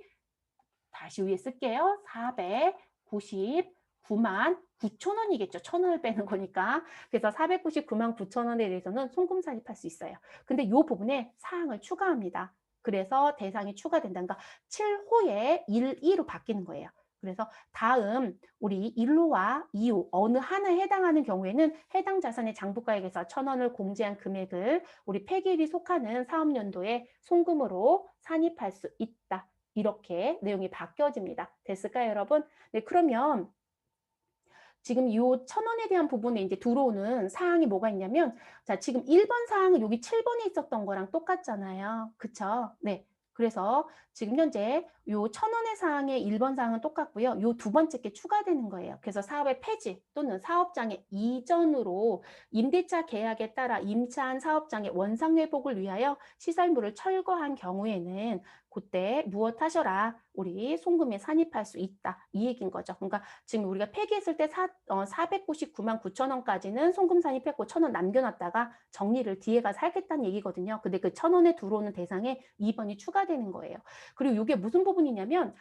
다시 위에 쓸게요. 499만 9천 원이겠죠. 1,000원을 빼는 거니까. 그래서 499만 9천 원에 대해서는 송금 산입할 수 있어요. 근데 이 부분에 사항을 추가합니다. 그래서 대상이 추가된다. 그러니까 7호에 1, 2로 바뀌는 거예요. 그래서 다음 우리 1호와 2호 어느 하나에 해당하는 경우에는 해당 자산의 장부가액에서 1,000원을 공제한 금액을 우리 폐기일이 속하는 사업연도에 송금으로 산입할 수 있다. 이렇게 내용이 바뀌어집니다. 됐을까요, 여러분? 네, 그러면 지금 이 1,000원에 대한 부분에 이제 들어오는 사항이 뭐가 있냐면, 자, 지금 1번 사항은 여기 7번에 있었던 거랑 똑같잖아요. 그쵸? 네. 그래서 지금 현재 요 1,000원의 사항의 1번 사항은 똑같고요. 요 두 번째 게 추가되는 거예요. 그래서 사업의 폐지 또는 사업장의 이전으로 임대차 계약에 따라 임차한 사업장의 원상 회복을 위하여 시설물을 철거한 경우에는 그때 무엇 하셔라? 우리 송금에 산입할 수 있다. 이 얘기인 거죠. 그러니까 지금 우리가 폐기했을 때 499만 9천 원까지는 송금 산입했고 1,000원 남겨놨다가 정리를 뒤에 가서 하겠다는 얘기거든요. 근데 그 1,000원에 들어오는 대상에 2번이 추가되는 거예요. 그리고 이게 무슨 부분이냐면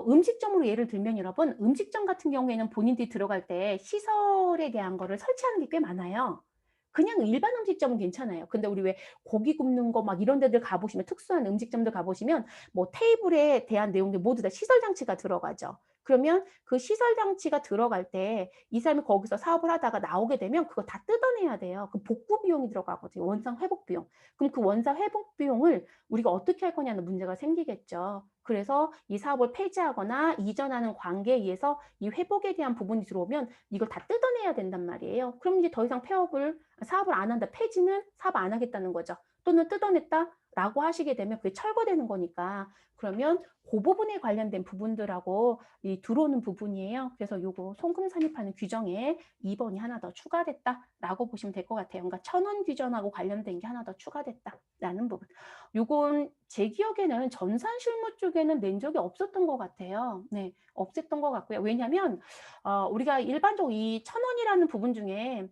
음식점으로 예를 들면 여러분 음식점 같은 경우에는 본인들이 들어갈 때 시설에 대한 거를 설치하는 게 꽤 많아요. 그냥 일반 음식점은 괜찮아요. 근데 우리 왜 고기 굽는 거 막 이런 데들 가보시면 특수한 음식점들 가보시면 뭐 테이블에 대한 내용들 모두 다 시설 장치가 들어가죠. 그러면 그 시설 장치가 들어갈 때 이 사람이 거기서 사업을 하다가 나오게 되면 그거 다 뜯어내야 돼요. 그 복구 비용이 들어가거든요. 원상 회복 비용. 그럼 그 원상 회복 비용을 우리가 어떻게 할 거냐는 문제가 생기겠죠. 그래서 이 사업을 폐지하거나 이전하는 관계에 의해서 이 회복에 대한 부분이 들어오면 이걸 다 뜯어내야 된단 말이에요. 그럼 이제 더 이상 사업을 안 한다. 폐지는 사업 안 하겠다는 거죠. 또는 뜯어냈다라고 하시게 되면 그게 철거되는 거니까 그러면 그 부분에 관련된 부분들하고 이 들어오는 부분이에요. 그래서 요거 송금 산입하는 규정에 2번이 하나 더 추가됐다라고 보시면 될 것 같아요. 그러니까 1,000원 규정하고 관련된 게 하나 더 추가됐다라는 부분. 요건 제 기억에는 전산실무 쪽에는 낸 적이 없었던 것 같아요. 네, 없었던 것 같고요. 왜냐하면 우리가 일반적으로 이 1,000원이라는 부분 중에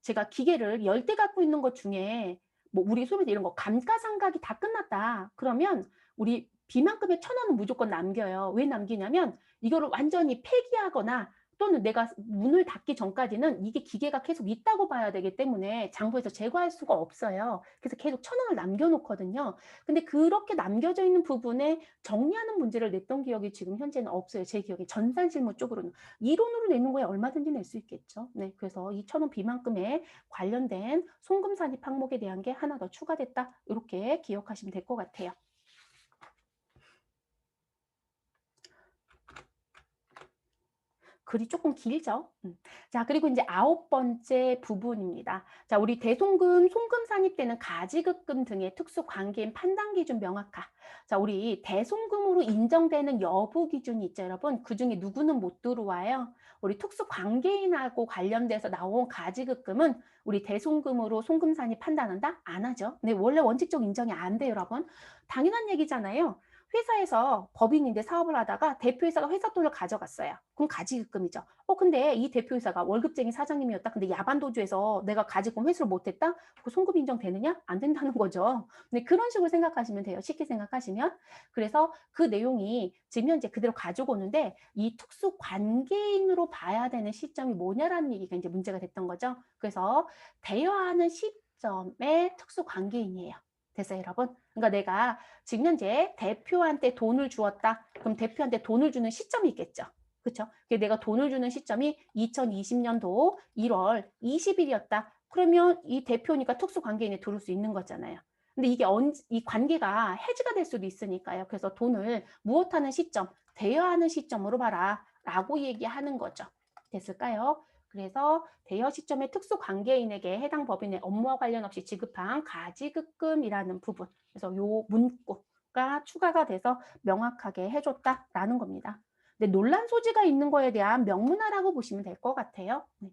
제가 기계를 10대 갖고 있는 것 중에 뭐 우리 소비자 이런 거 감가상각이 다 끝났다. 그러면 우리 비만큼의 1,000원은 무조건 남겨요. 왜 남기냐면 이거를 완전히 폐기하거나 또는 내가 문을 닫기 전까지는 이게 기계가 계속 있다고 봐야 되기 때문에 장부에서 제거할 수가 없어요. 그래서 계속 1,000원을 남겨놓거든요. 근데 그렇게 남겨져 있는 부분에 정리하는 문제를 냈던 기억이 지금 현재는 없어요. 제 기억에 전산실무 쪽으로는. 이론으로 내는 거에 얼마든지 낼 수 있겠죠. 네, 그래서 2,000원 비만큼에 관련된 송금 산입 항목에 대한 게 하나 더 추가됐다. 이렇게 기억하시면 될 것 같아요. 글이 조금 길죠. 자, 그리고 이제 9번째 부분입니다. 자, 우리 대송금, 송금 산입되는 가지급금 등의 특수 관계인 판단 기준 명확화. 자, 우리 대송금으로 인정되는 여부 기준이 있죠, 여러분. 그 중에 누구는 못 들어와요. 우리 특수 관계인하고 관련돼서 나온 가지급금은 우리 대송금으로 송금 산입 판단한다? 안 하죠. 네, 원래 원칙적 인정이 안 돼요, 여러분. 당연한 얘기잖아요. 회사에서 법인인데 사업을 하다가 대표이사가 회사 돈을 가져갔어요. 그럼 가지급금이죠. 근데 이 대표이사가 월급쟁이 사장님이었다. 근데 야반도주에서 내가 가지금 회수를 못했다? 그 송금 인정되느냐? 안 된다는 거죠. 근데 그런 식으로 생각하시면 돼요. 쉽게 생각하시면. 그래서 그 내용이 지금 현재 그대로 가지고 오는데 이 특수 관계인으로 봐야 되는 시점이 뭐냐라는 얘기가 이제 문제가 됐던 거죠. 그래서 대여하는 시점의 특수 관계인이에요. 됐어요, 여러분? 그러니까 내가 지금 현재 대표한테 돈을 주었다. 그럼 대표한테 돈을 주는 시점이 있겠죠. 그렇죠? 내가 돈을 주는 시점이 2020년도 1월 20일이었다. 그러면 이 대표니까 특수관계인에 들어올 수 있는 거잖아요. 근데 이게 이 관계가 해지가 될 수도 있으니까요. 그래서 돈을 무엇하는 시점, 대여하는 시점으로 봐라. 라고 얘기하는 거죠. 됐을까요? 그래서 대여 시점의 특수 관계인에게 해당 법인의 업무와 관련 없이 지급한 가지급금이라는 부분. 그래서 요 문구가 추가가 돼서 명확하게 해줬다라는 겁니다. 근데 논란 소지가 있는 거에 대한 명문화라고 보시면 될 것 같아요. 네.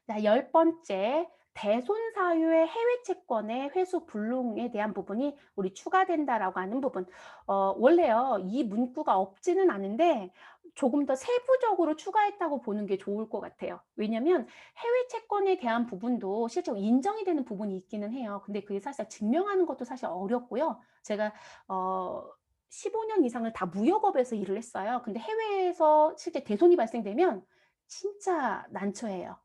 자, 열 번째, 대손 사유의 해외 채권의 회수 불능에 대한 부분이 우리 추가된다라고 하는 부분. 원래요, 이 문구가 없지는 않은데 조금 더 세부적으로 추가했다고 보는 게 좋을 것 같아요. 왜냐면 해외 채권에 대한 부분도 실제로 인정이 되는 부분이 있기는 해요. 근데 그게 사실 증명하는 것도 사실 어렵고요. 제가 어 15년 이상을 다 무역업에서 일을 했어요. 근데 해외에서 실제 대손이 발생되면 진짜 난처해요.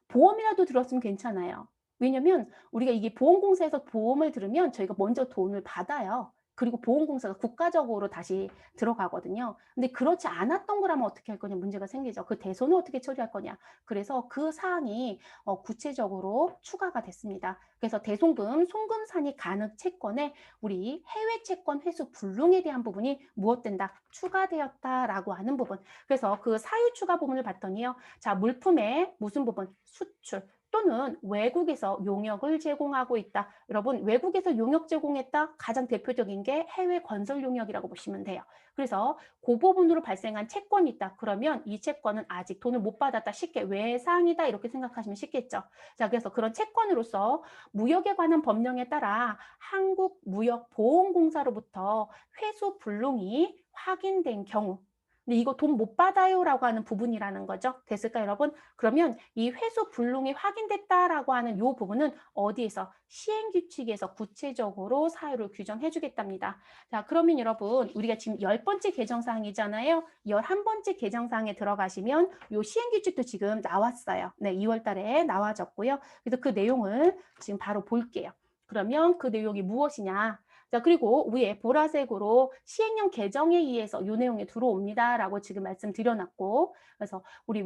보험이라도 들었으면 괜찮아요. 왜냐면 우리가 이게 보험공사에서 보험을 들으면 저희가 먼저 돈을 받아요. 그리고 보험공사가 국가적으로 다시 들어가거든요. 근데 그렇지 않았던 거라면 어떻게 할 거냐 문제가 생기죠. 그 대손을 어떻게 처리할 거냐. 그래서 그 사항이 구체적으로 추가가 됐습니다. 그래서 대손금, 송금산이 가능 채권에 우리 해외 채권 회수 불능에 대한 부분이 무엇된다? 추가되었다라고 하는 부분. 그래서 그 사유 추가 부분을 봤더니요. 자, 물품의 무슨 부분? 수출 또는 외국에서 용역을 제공하고 있다. 여러분, 외국에서 용역 제공했다. 가장 대표적인 게 해외 건설 용역이라고 보시면 돼요. 그래서 그 부분으로 발생한 채권이 있다. 그러면 이 채권은 아직 돈을 못 받았다. 쉽게 외상이다. 이렇게 생각하시면 쉽겠죠. 자, 그래서 그런 채권으로서 무역에 관한 법령에 따라 한국무역보험공사로부터 회수 불능이 확인된 경우 근데 이거 돈 못 받아요라고 하는 부분이라는 거죠. 됐을까요, 여러분? 그러면 이 회수 불능이 확인됐다라고 하는 이 부분은 어디에서? 시행규칙에서 구체적으로 사유를 규정해 주겠답니다. 자, 그러면 여러분 우리가 지금 10번째 개정사항이잖아요. 11번째 개정사항에 들어가시면 이 시행규칙도 지금 나왔어요. 네, 2월 달에 나와졌고요. 그래서 그 내용을 지금 바로 볼게요. 그러면 그 내용이 무엇이냐? 자, 그리고 위에 보라색으로 시행령 개정에 의해서 이 내용이 들어옵니다라고 지금 말씀드려놨고, 그래서 우리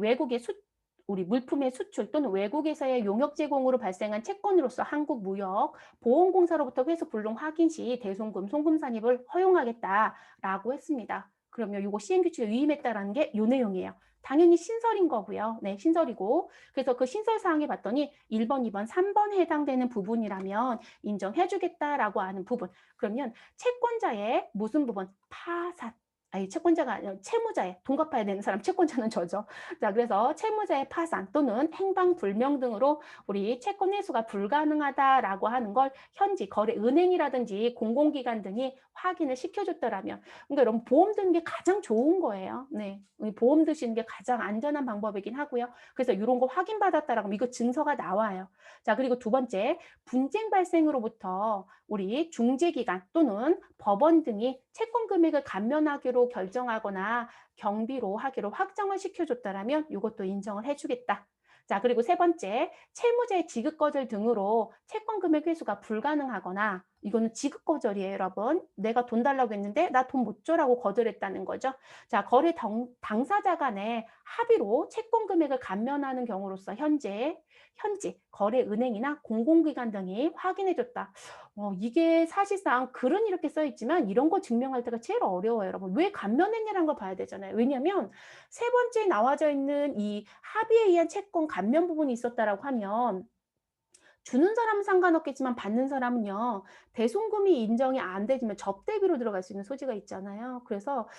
물품의 수출 또는 외국에서의 용역 제공으로 발생한 채권으로서 한국무역보험공사로부터 회수 불능 확인 시 대손금, 송금 산입을 허용하겠다라고 했습니다. 그러면 이거 시행규칙에 위임했다라는 게 이 내용이에요. 당연히 신설인 거고요. 네, 신설이고. 그래서 그 신설 사항에 봤더니 1번, 2번, 3번에 해당되는 부분이라면 인정해주겠다라고 하는 부분. 그러면 채권자의 무슨 부분? 파산. 아니, 채권자가 아니라 채무자의 돈 갚아야 되는 사람 채권자는 저죠. 자, 그래서 채무자의 파산 또는 행방불명 등으로 우리 채권 회수가 불가능하다라고 하는 걸 현지 거래 은행이라든지 공공기관 등이 확인을 시켜줬더라면 그러니까 여러분 보험 드는 게 가장 좋은 거예요. 네, 보험 드시는 게 가장 안전한 방법이긴 하고요. 그래서 이런 거 확인받았다라고 하면 이거 증서가 나와요. 자, 그리고 두 번째 분쟁 발생으로부터 우리 중재기관 또는 법원 등이 채권 금액을 감면하기로 결정하거나 경비로 하기로 확정을 시켜줬다라면 이것도 인정을 해주겠다. 자, 그리고 세 번째, 채무자의 지급 거절 등으로 채권 금액 회수가 불가능하거나 이거는 지급 거절이에요, 여러분. 내가 돈 달라고 했는데 나 돈 못 줘라고 거절했다는 거죠. 자, 거래 당사자 간의 합의로 채권 금액을 감면하는 경우로서 현지 거래 은행이나 공공기관 등이 확인해줬다. 이게 사실상 글은 이렇게 써 있지만 이런 거 증명할 때가 제일 어려워요, 여러분. 왜 감면했냐는 걸 봐야 되잖아요. 왜냐하면 세 번째에 나와져 있는 이 합의에 의한 채권 감면 부분이 있었다라고 하면 주는 사람은 상관없겠지만 받는 사람은요. 대손금이 인정이 안 되지만 접대비로 들어갈 수 있는 소지가 있잖아요. 그래서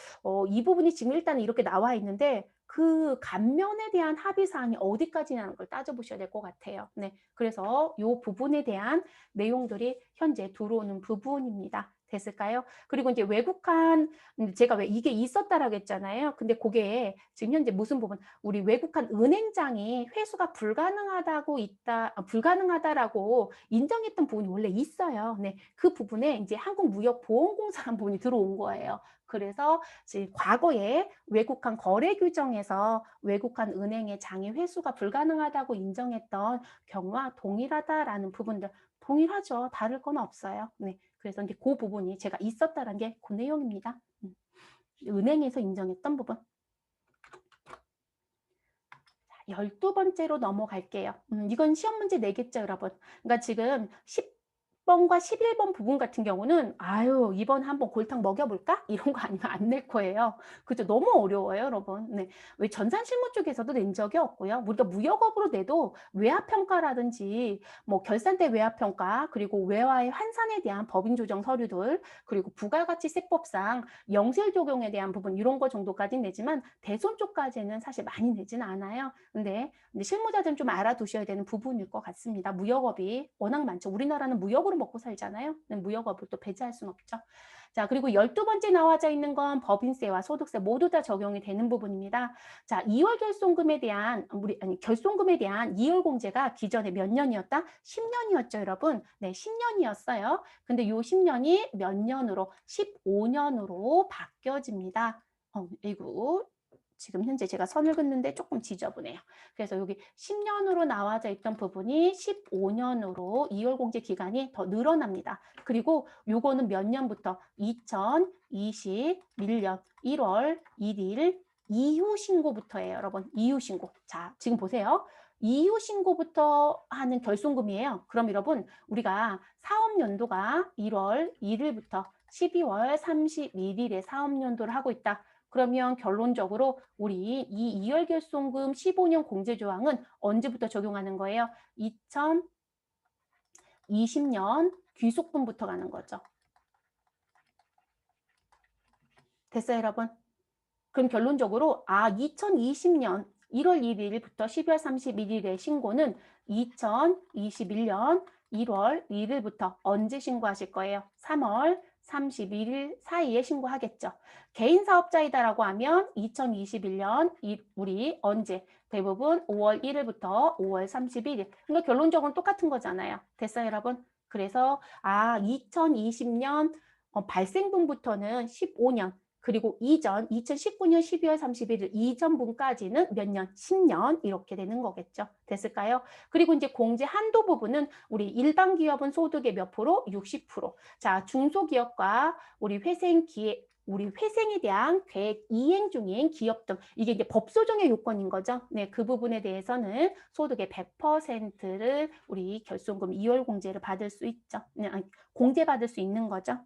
이 부분이 지금 일단은 이렇게 나와 있는데 그 감면에 대한 합의 사항이 어디까지냐는 걸 따져보셔야 될 것 같아요. 네, 그래서 이 부분에 대한 내용들이 현재 들어오는 부분입니다. 됐을까요? 그리고 이제 외국한 제가 왜 이게 있었다라고 했잖아요. 근데 그게 지금 현재 무슨 부분? 우리 외국한 은행장이 회수가 불가능하다라고 인정했던 부분이 원래 있어요. 네, 그 부분에 이제 한국무역보험공사라는 부분이 들어온 거예요. 그래서 이제 과거에 외국한 거래 규정에서 외국한 은행의 장이 회수가 불가능하다고 인정했던 경우와 동일하다라는 부분들 동일하죠. 다를 건 없어요. 네, 그래서 이제 그 부분이 제가 있었다는 게 그 내용입니다. 은행에서 인정했던 부분. 12번째로 넘어갈게요. 이건 시험 문제 내겠죠, 여러분. 그러니까 지금 10번과 11번 부분 같은 경우는 아유 이번에 한번 골탕 먹여볼까? 이런 거 아니면 안 낼 거예요. 그죠? 너무 어려워요 여러분. 네. 왜 전산실무 쪽에서도 낸 적이 없고요. 우리가 무역업으로 내도 외화평가라든지 뭐 결산대 외화평가 그리고 외화의 환산에 대한 법인 조정 서류들 그리고 부가가치세법상 영세 적용에 대한 부분 이런 거 정도까지 내지만 대손 쪽까지는 사실 많이 내지는 않아요. 근데 실무자들은 좀 알아두셔야 되는 부분일 것 같습니다. 무역업이 워낙 많죠. 우리나라는 무역으로 먹고 살잖아요. 무역업을 또 배제할 수는 없죠. 자, 그리고 12번째 나와져 있는 건 법인세와 소득세 모두 다 적용이 되는 부분입니다. 자, 2월 결손금에 대한 결손금에 대한 2월 공제가 기존에 몇 년이었다? 10년이었죠, 여러분. 네, 10년이었어요. 근데 요 10년이 몇 년으로? 15년으로 바뀌어집니다. 이거 지금 현재 제가 선을 긋는데 조금 지저분해요. 그래서 여기 10년으로 나와져 있던 부분이 15년으로 2월 공제 기간이 더 늘어납니다. 그리고 요거는 몇 년부터? 2021년 1월 1일 이후 신고부터예요, 여러분. 이후 신고. 자, 지금 보세요. 이후 신고부터 하는 결손금이에요. 그럼 여러분, 우리가 사업연도가 1월 1일부터 12월 31일에 사업연도를 하고 있다. 그러면 결론적으로 우리 이 2월 결손금 15년 공제조항은 언제부터 적용하는 거예요? 2020년 귀속분부터 가는 거죠. 됐어요, 여러분? 그럼 결론적으로 2020년 1월 1일부터 12월 31일의 신고는 2021년 1월 1일부터 언제 신고하실 거예요? 3월 31일 사이에 신고하겠죠. 개인 사업자이다라고 하면 2021년 우리 언제? 대부분 5월 1일부터 5월 31일. 그러니까 결론적으로는 똑같은 거잖아요. 됐어요, 여러분? 그래서 2020년 발생분부터는 15년 그리고 이전 2019년 12월 31일 이전 분까지는 몇 년? 10년 이렇게 되는 거겠죠. 됐을까요? 그리고 이제 공제 한도 부분은 우리 일반 기업은 소득의 몇 프로? 60%. 자, 중소기업과 우리 회생에 대한 계획 이행 중인 기업 등 이게 이제 법소정의 요건인 거죠. 네, 그 부분에 대해서는 소득의 100%를 우리 결손금 2월 공제를 받을 수 있죠. 공제 받을 수 있는 거죠.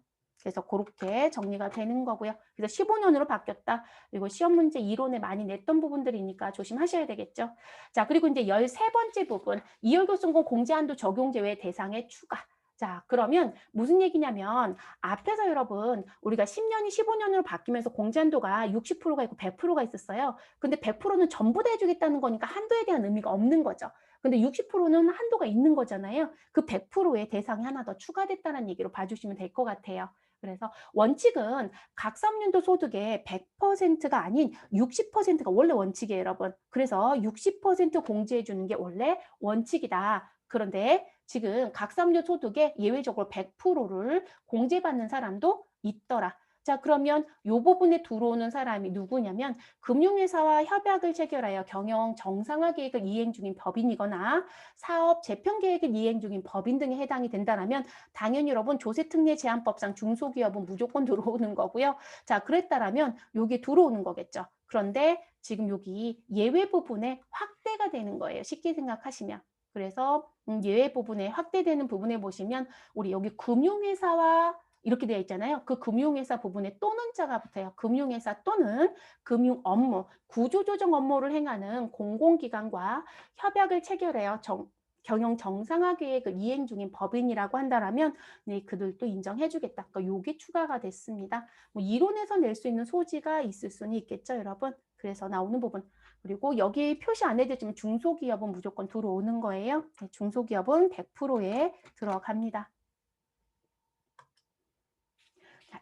그래서 그렇게 정리가 되는 거고요. 그래서 15년으로 바뀌었다. 그리고 시험 문제 이론에 많이 냈던 부분들이니까 조심하셔야 되겠죠. 자, 그리고 이제 13번째 부분, 이월교수공 공제한도 적용 제외 대상의 추가. 자, 그러면 무슨 얘기냐면 앞에서 여러분 우리가 10년이 15년으로 바뀌면서 공제한도가 60%가 있고 100%가 있었어요. 근데 100%는 전부 다 해주겠다는 거니까 한도에 대한 의미가 없는 거죠. 근데 60%는 한도가 있는 거잖아요. 그 100%의 대상이 하나 더 추가됐다는 얘기로 봐주시면 될 것 같아요. 그래서 원칙은 각 사업연도 소득의 100%가 아닌 60%가 원래 원칙이에요, 여러분. 그래서 60% 공제해 주는 게 원래 원칙이다. 그런데 지금 각 사업연 소득의 예외적으로 100%를 공제받는 사람도 있더라. 자, 그러면 이 부분에 들어오는 사람이 누구냐면 금융회사와 협약을 체결하여 경영 정상화 계획을 이행 중인 법인이거나 사업 재편 계획을 이행 중인 법인 등에 해당이 된다면 당연히 여러분 조세특례 제한법상 중소기업은 무조건 들어오는 거고요. 자, 그랬다라면 여기 들어오는 거겠죠. 그런데 지금 여기 예외 부분에 확대가 되는 거예요. 쉽게 생각하시면. 그래서 예외 부분에 확대되는 부분에 보시면 우리 여기 금융회사와 이렇게 되어 있잖아요. 그 금융회사 부분에 또는 자가 붙어요. 금융회사 또는 금융 업무, 구조조정 업무를 행하는 공공기관과 협약을 체결해요. 경영 정상화 계획을 이행 중인 법인이라고 한다면 네, 그들도 인정해주겠다. 그러니까 요게 추가가 됐습니다. 뭐 이론에서 낼 수 있는 소지가 있을 수는 있겠죠, 여러분. 그래서 나오는 부분. 그리고 여기 표시 안 해드리면 중소기업은 무조건 들어오는 거예요. 네, 중소기업은 100%에 들어갑니다.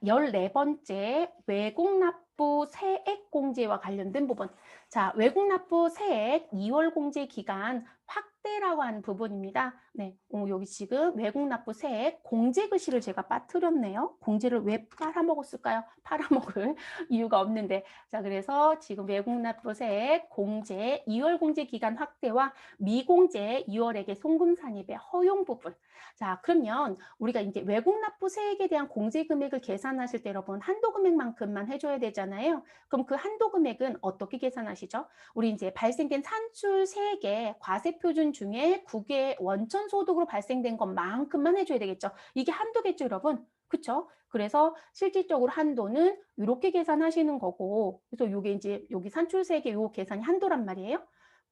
14번째 외국 납부 세액 공제와 관련된 부분. 자, 외국 납부 세액 2월 공제 기간 확대라고 하는 부분입니다. 네, 여기 지금 외국 납부 세액 공제 글씨를 제가 빠뜨렸네요. 공제를 왜 팔아먹었을까요? 팔아먹을 이유가 없는데. 자, 그래서 지금 외국 납부 세액 공제 2월 공제 기간 확대와 미공제 2월액의 송금 산입의 허용 부분. 자, 그러면 우리가 이제 외국 납부 세액에 대한 공제 금액을 계산하실 때 여러분 한도 금액만큼만 해줘야 되잖아요. 있잖아요. 그럼 그 한도 금액은 어떻게 계산하시죠? 우리 이제 발생된 산출 3개 과세표준 중에 9개 원천 소득으로 발생된 것만큼만 해줘야 되겠죠. 이게 한도겠죠, 여러분. 그쵸? 그래서 실질적으로 한도는 이렇게 계산하시는 거고, 그래서 요게 이제 여기 산출 3개 요 계산이 한도란 말이에요.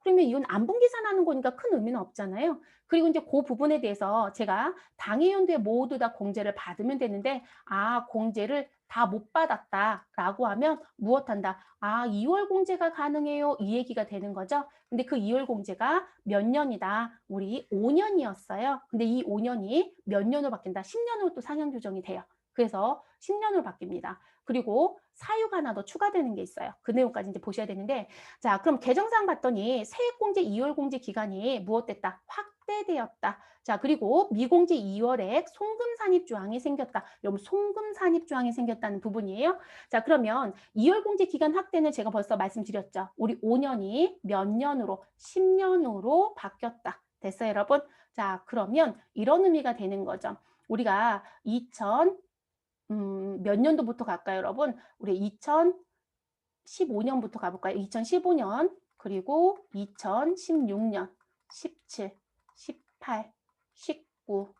그러면 이건 안분 계산하는 거니까 큰 의미는 없잖아요. 그리고 이제 그 부분에 대해서 제가 당해연도에 모두 다 공제를 받으면 되는데, 아, 공제를 다 못 받았다라고 하면 무엇한다? 아, 2월 공제가 가능해요. 이 얘기가 되는 거죠. 근데 그 2월 공제가 몇 년이다? 우리 5년이었어요. 근데 이 5년이 몇 년으로 바뀐다? 10년으로 또 상향 조정이 돼요. 그래서 10년으로 바뀝니다. 그리고 사유가 하나 더 추가되는 게 있어요. 그 내용까지 이제 보셔야 되는데, 자, 그럼 개정사항 봤더니 세액공제 2월 공제 기간이 무엇됐다? 확대되었다. 자, 그리고 미공제 2월에 송금산입조항이 생겼다. 여러분, 송금산입조항이 생겼다는 부분이에요. 자, 그러면 2월 공제 기간 확대는 제가 벌써 말씀드렸죠. 우리 5년이 몇 년으로? 10년으로 바뀌었다. 됐어요, 여러분? 자, 그러면 이런 의미가 되는 거죠. 우리가 몇 년도부터 갈까요, 여러분? 우리 2015년부터 가볼까요? 2015년, 그리고 2016년, 17, 18, 19,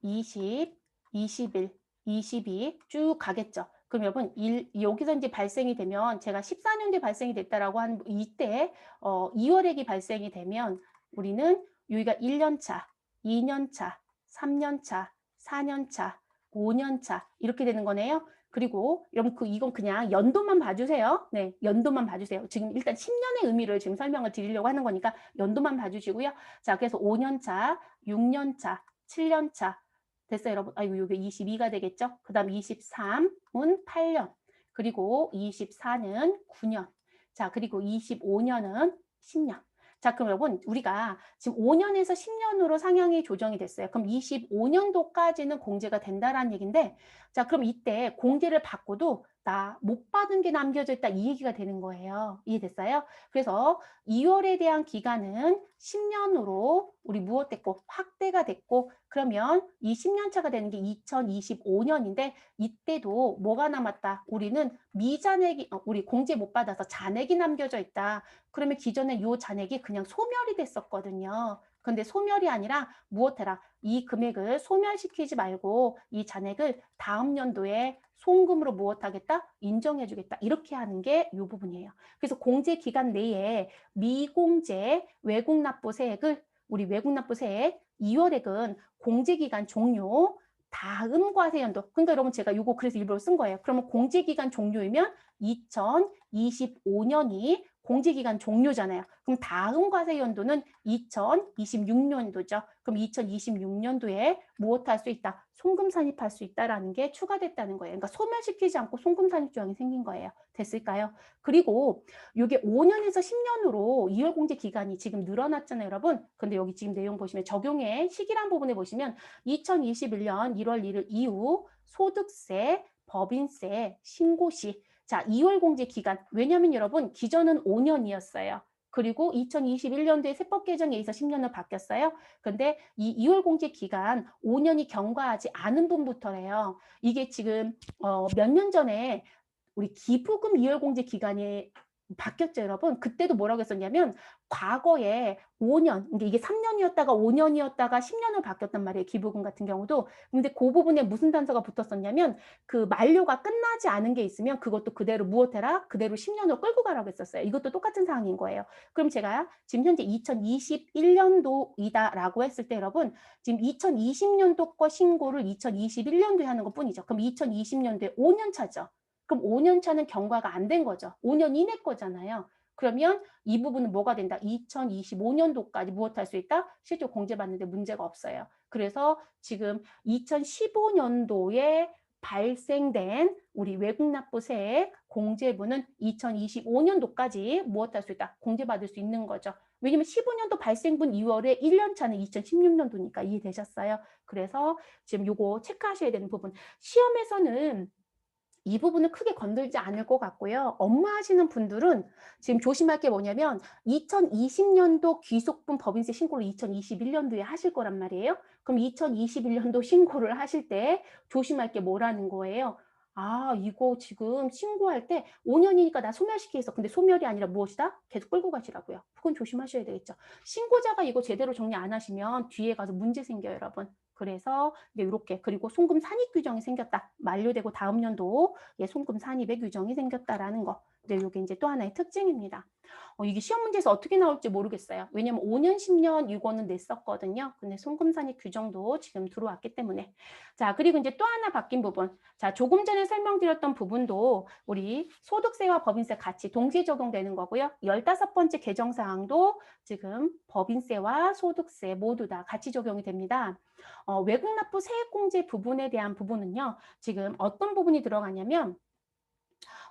20, 21, 22 쭉 가겠죠. 그럼 여러분 여기서 이제 발생이 되면 제가 14년도에 발생이 됐다라고 한 이때 2월액이 발생이 되면 우리는 여기가 1년 차, 2년 차, 3년 차, 4년 차, 5년 차 이렇게 되는 거네요. 그리고 여러분 이건 그냥 연도만 봐주세요. 네, 연도만 봐주세요. 지금 일단 10년의 의미를 지금 설명을 드리려고 하는 거니까 연도만 봐주시고요. 자, 그래서 5년 차, 6년 차, 7년 차 됐어요, 여러분. 아이고, 이게 22가 되겠죠? 그 다음 23은 8년. 그리고 24는 9년. 자, 그리고 25년은 10년. 자, 그럼 여러분, 우리가 지금 5년에서 10년으로 상향이 조정이 됐어요. 그럼 25년도까지는 공제가 된다라는 얘기인데, 자, 그럼 이때 공제를 받고도 나 못 받은 게 남겨져 있다. 이 얘기가 되는 거예요. 이해됐어요? 그래서 2월에 대한 기간은 10년으로 우리 무엇됐고 확대가 됐고 그러면 이 10년 차가 되는 게 2025년인데 이때도 뭐가 남았다? 우리는 미잔액이 우리 공제 못 받아서 잔액이 남겨져 있다. 그러면 기존에 요 잔액이 그냥 소멸이 됐었거든요. 근데 소멸이 아니라 무엇해라? 이 금액을 소멸시키지 말고 이 잔액을 다음 연도에 송금으로 무엇하겠다? 인정해주겠다. 이렇게 하는 게 이 부분이에요. 그래서 공제 기간 내에 미공제 외국납부세액을 우리 외국납부세액 2월액은 공제기간 종료 다음 과세연도 그러니까 여러분 제가 이거 그래서 일부러 쓴 거예요. 그러면 공제기간 종료이면 2025년이 공제기간 종료잖아요. 그럼 다음 과세연도는 2026년도죠. 그럼 2026년도에 무엇할 수 있다? 송금 산입할 수 있다라는 게 추가됐다는 거예요. 그러니까 소멸시키지 않고 송금 산입 조항이 생긴 거예요. 됐을까요? 그리고 이게 5년에서 10년으로 2월 공제 기간이 지금 늘어났잖아요, 여러분. 근데 여기 지금 내용 보시면 적용의 시기란 부분에 보시면 2021년 1월 1일 이후 소득세, 법인세, 신고시 자, 2월 공제 기간. 왜냐면 여러분, 기존은 5년이었어요. 그리고 2021년도에 세법 개정에 의해서 10년으로 바뀌었어요. 근데 이 2월 공제 기간 5년이 경과하지 않은 분부터래요. 이게 지금 몇 년 전에 우리 기부금 2월 공제 기간이 바뀌었죠, 여러분. 그때도 뭐라고 했었냐면 과거에 5년, 이게 3년이었다가 5년이었다가 10년으로 바뀌었단 말이에요. 기부금 같은 경우도. 근데 그 부분에 무슨 단서가 붙었었냐면 그 만료가 끝나지 않은 게 있으면 그것도 그대로 무엇해라? 그대로 10년으로 끌고 가라고 했었어요. 이것도 똑같은 사항인 거예요. 그럼 제가 지금 현재 2021년도이다라고 했을 때 여러분 지금 2020년도 거 신고를 2021년도에 하는 것 뿐이죠. 그럼 2020년도에 5년 차죠. 그럼 5년 차는 경과가 안 된 거죠. 5년 이내 거잖아요. 그러면 이 부분은 뭐가 된다? 2025년도까지 무엇할 수 있다? 실제 공제받는데 문제가 없어요. 그래서 지금 2015년도에 발생된 우리 외국납부세액 공제분은 2025년도까지 무엇할 수 있다? 공제받을 수 있는 거죠. 왜냐면 15년도 발생분 2월에 1년 차는 2016년도니까 이해되셨어요? 그래서 지금 요거 체크하셔야 되는 부분. 시험에서는 이 부분을 크게 건들지 않을 것 같고요. 업무하시는 분들은 지금 조심할 게 뭐냐면 2020년도 귀속분 법인세 신고를 2021년도에 하실 거란 말이에요. 그럼 2021년도 신고를 하실 때 조심할 게 뭐라는 거예요? 아, 이거 지금 신고할 때 5년이니까 나 소멸시키겠어. 근데 소멸이 아니라 무엇이다? 계속 끌고 가시라고요. 그건 조심하셔야 되겠죠. 신고자가 이거 제대로 정리 안 하시면 뒤에 가서 문제 생겨요, 여러분. 그래서 이제 이렇게 그리고 송금 산입 규정이 생겼다. 만료되고 다음 연도 송금 산입의 규정이 생겼다라는 거. 네, 이게 이제 또 하나의 특징입니다. 이게 시험 문제에서 어떻게 나올지 모르겠어요. 왜냐면 5년, 10년 이거는 냈었거든요. 근데 송금 산입 규정도 지금 들어왔기 때문에. 자, 그리고 이제 또 하나 바뀐 부분. 자, 조금 전에 설명드렸던 부분도 우리 소득세와 법인세 같이 동시에 적용되는 거고요. 15번째 개정 사항도 지금 법인세와 소득세 모두 다 같이 적용이 됩니다. 외국 납부 세액공제 부분에 대한 부분은요. 지금 어떤 부분이 들어가냐면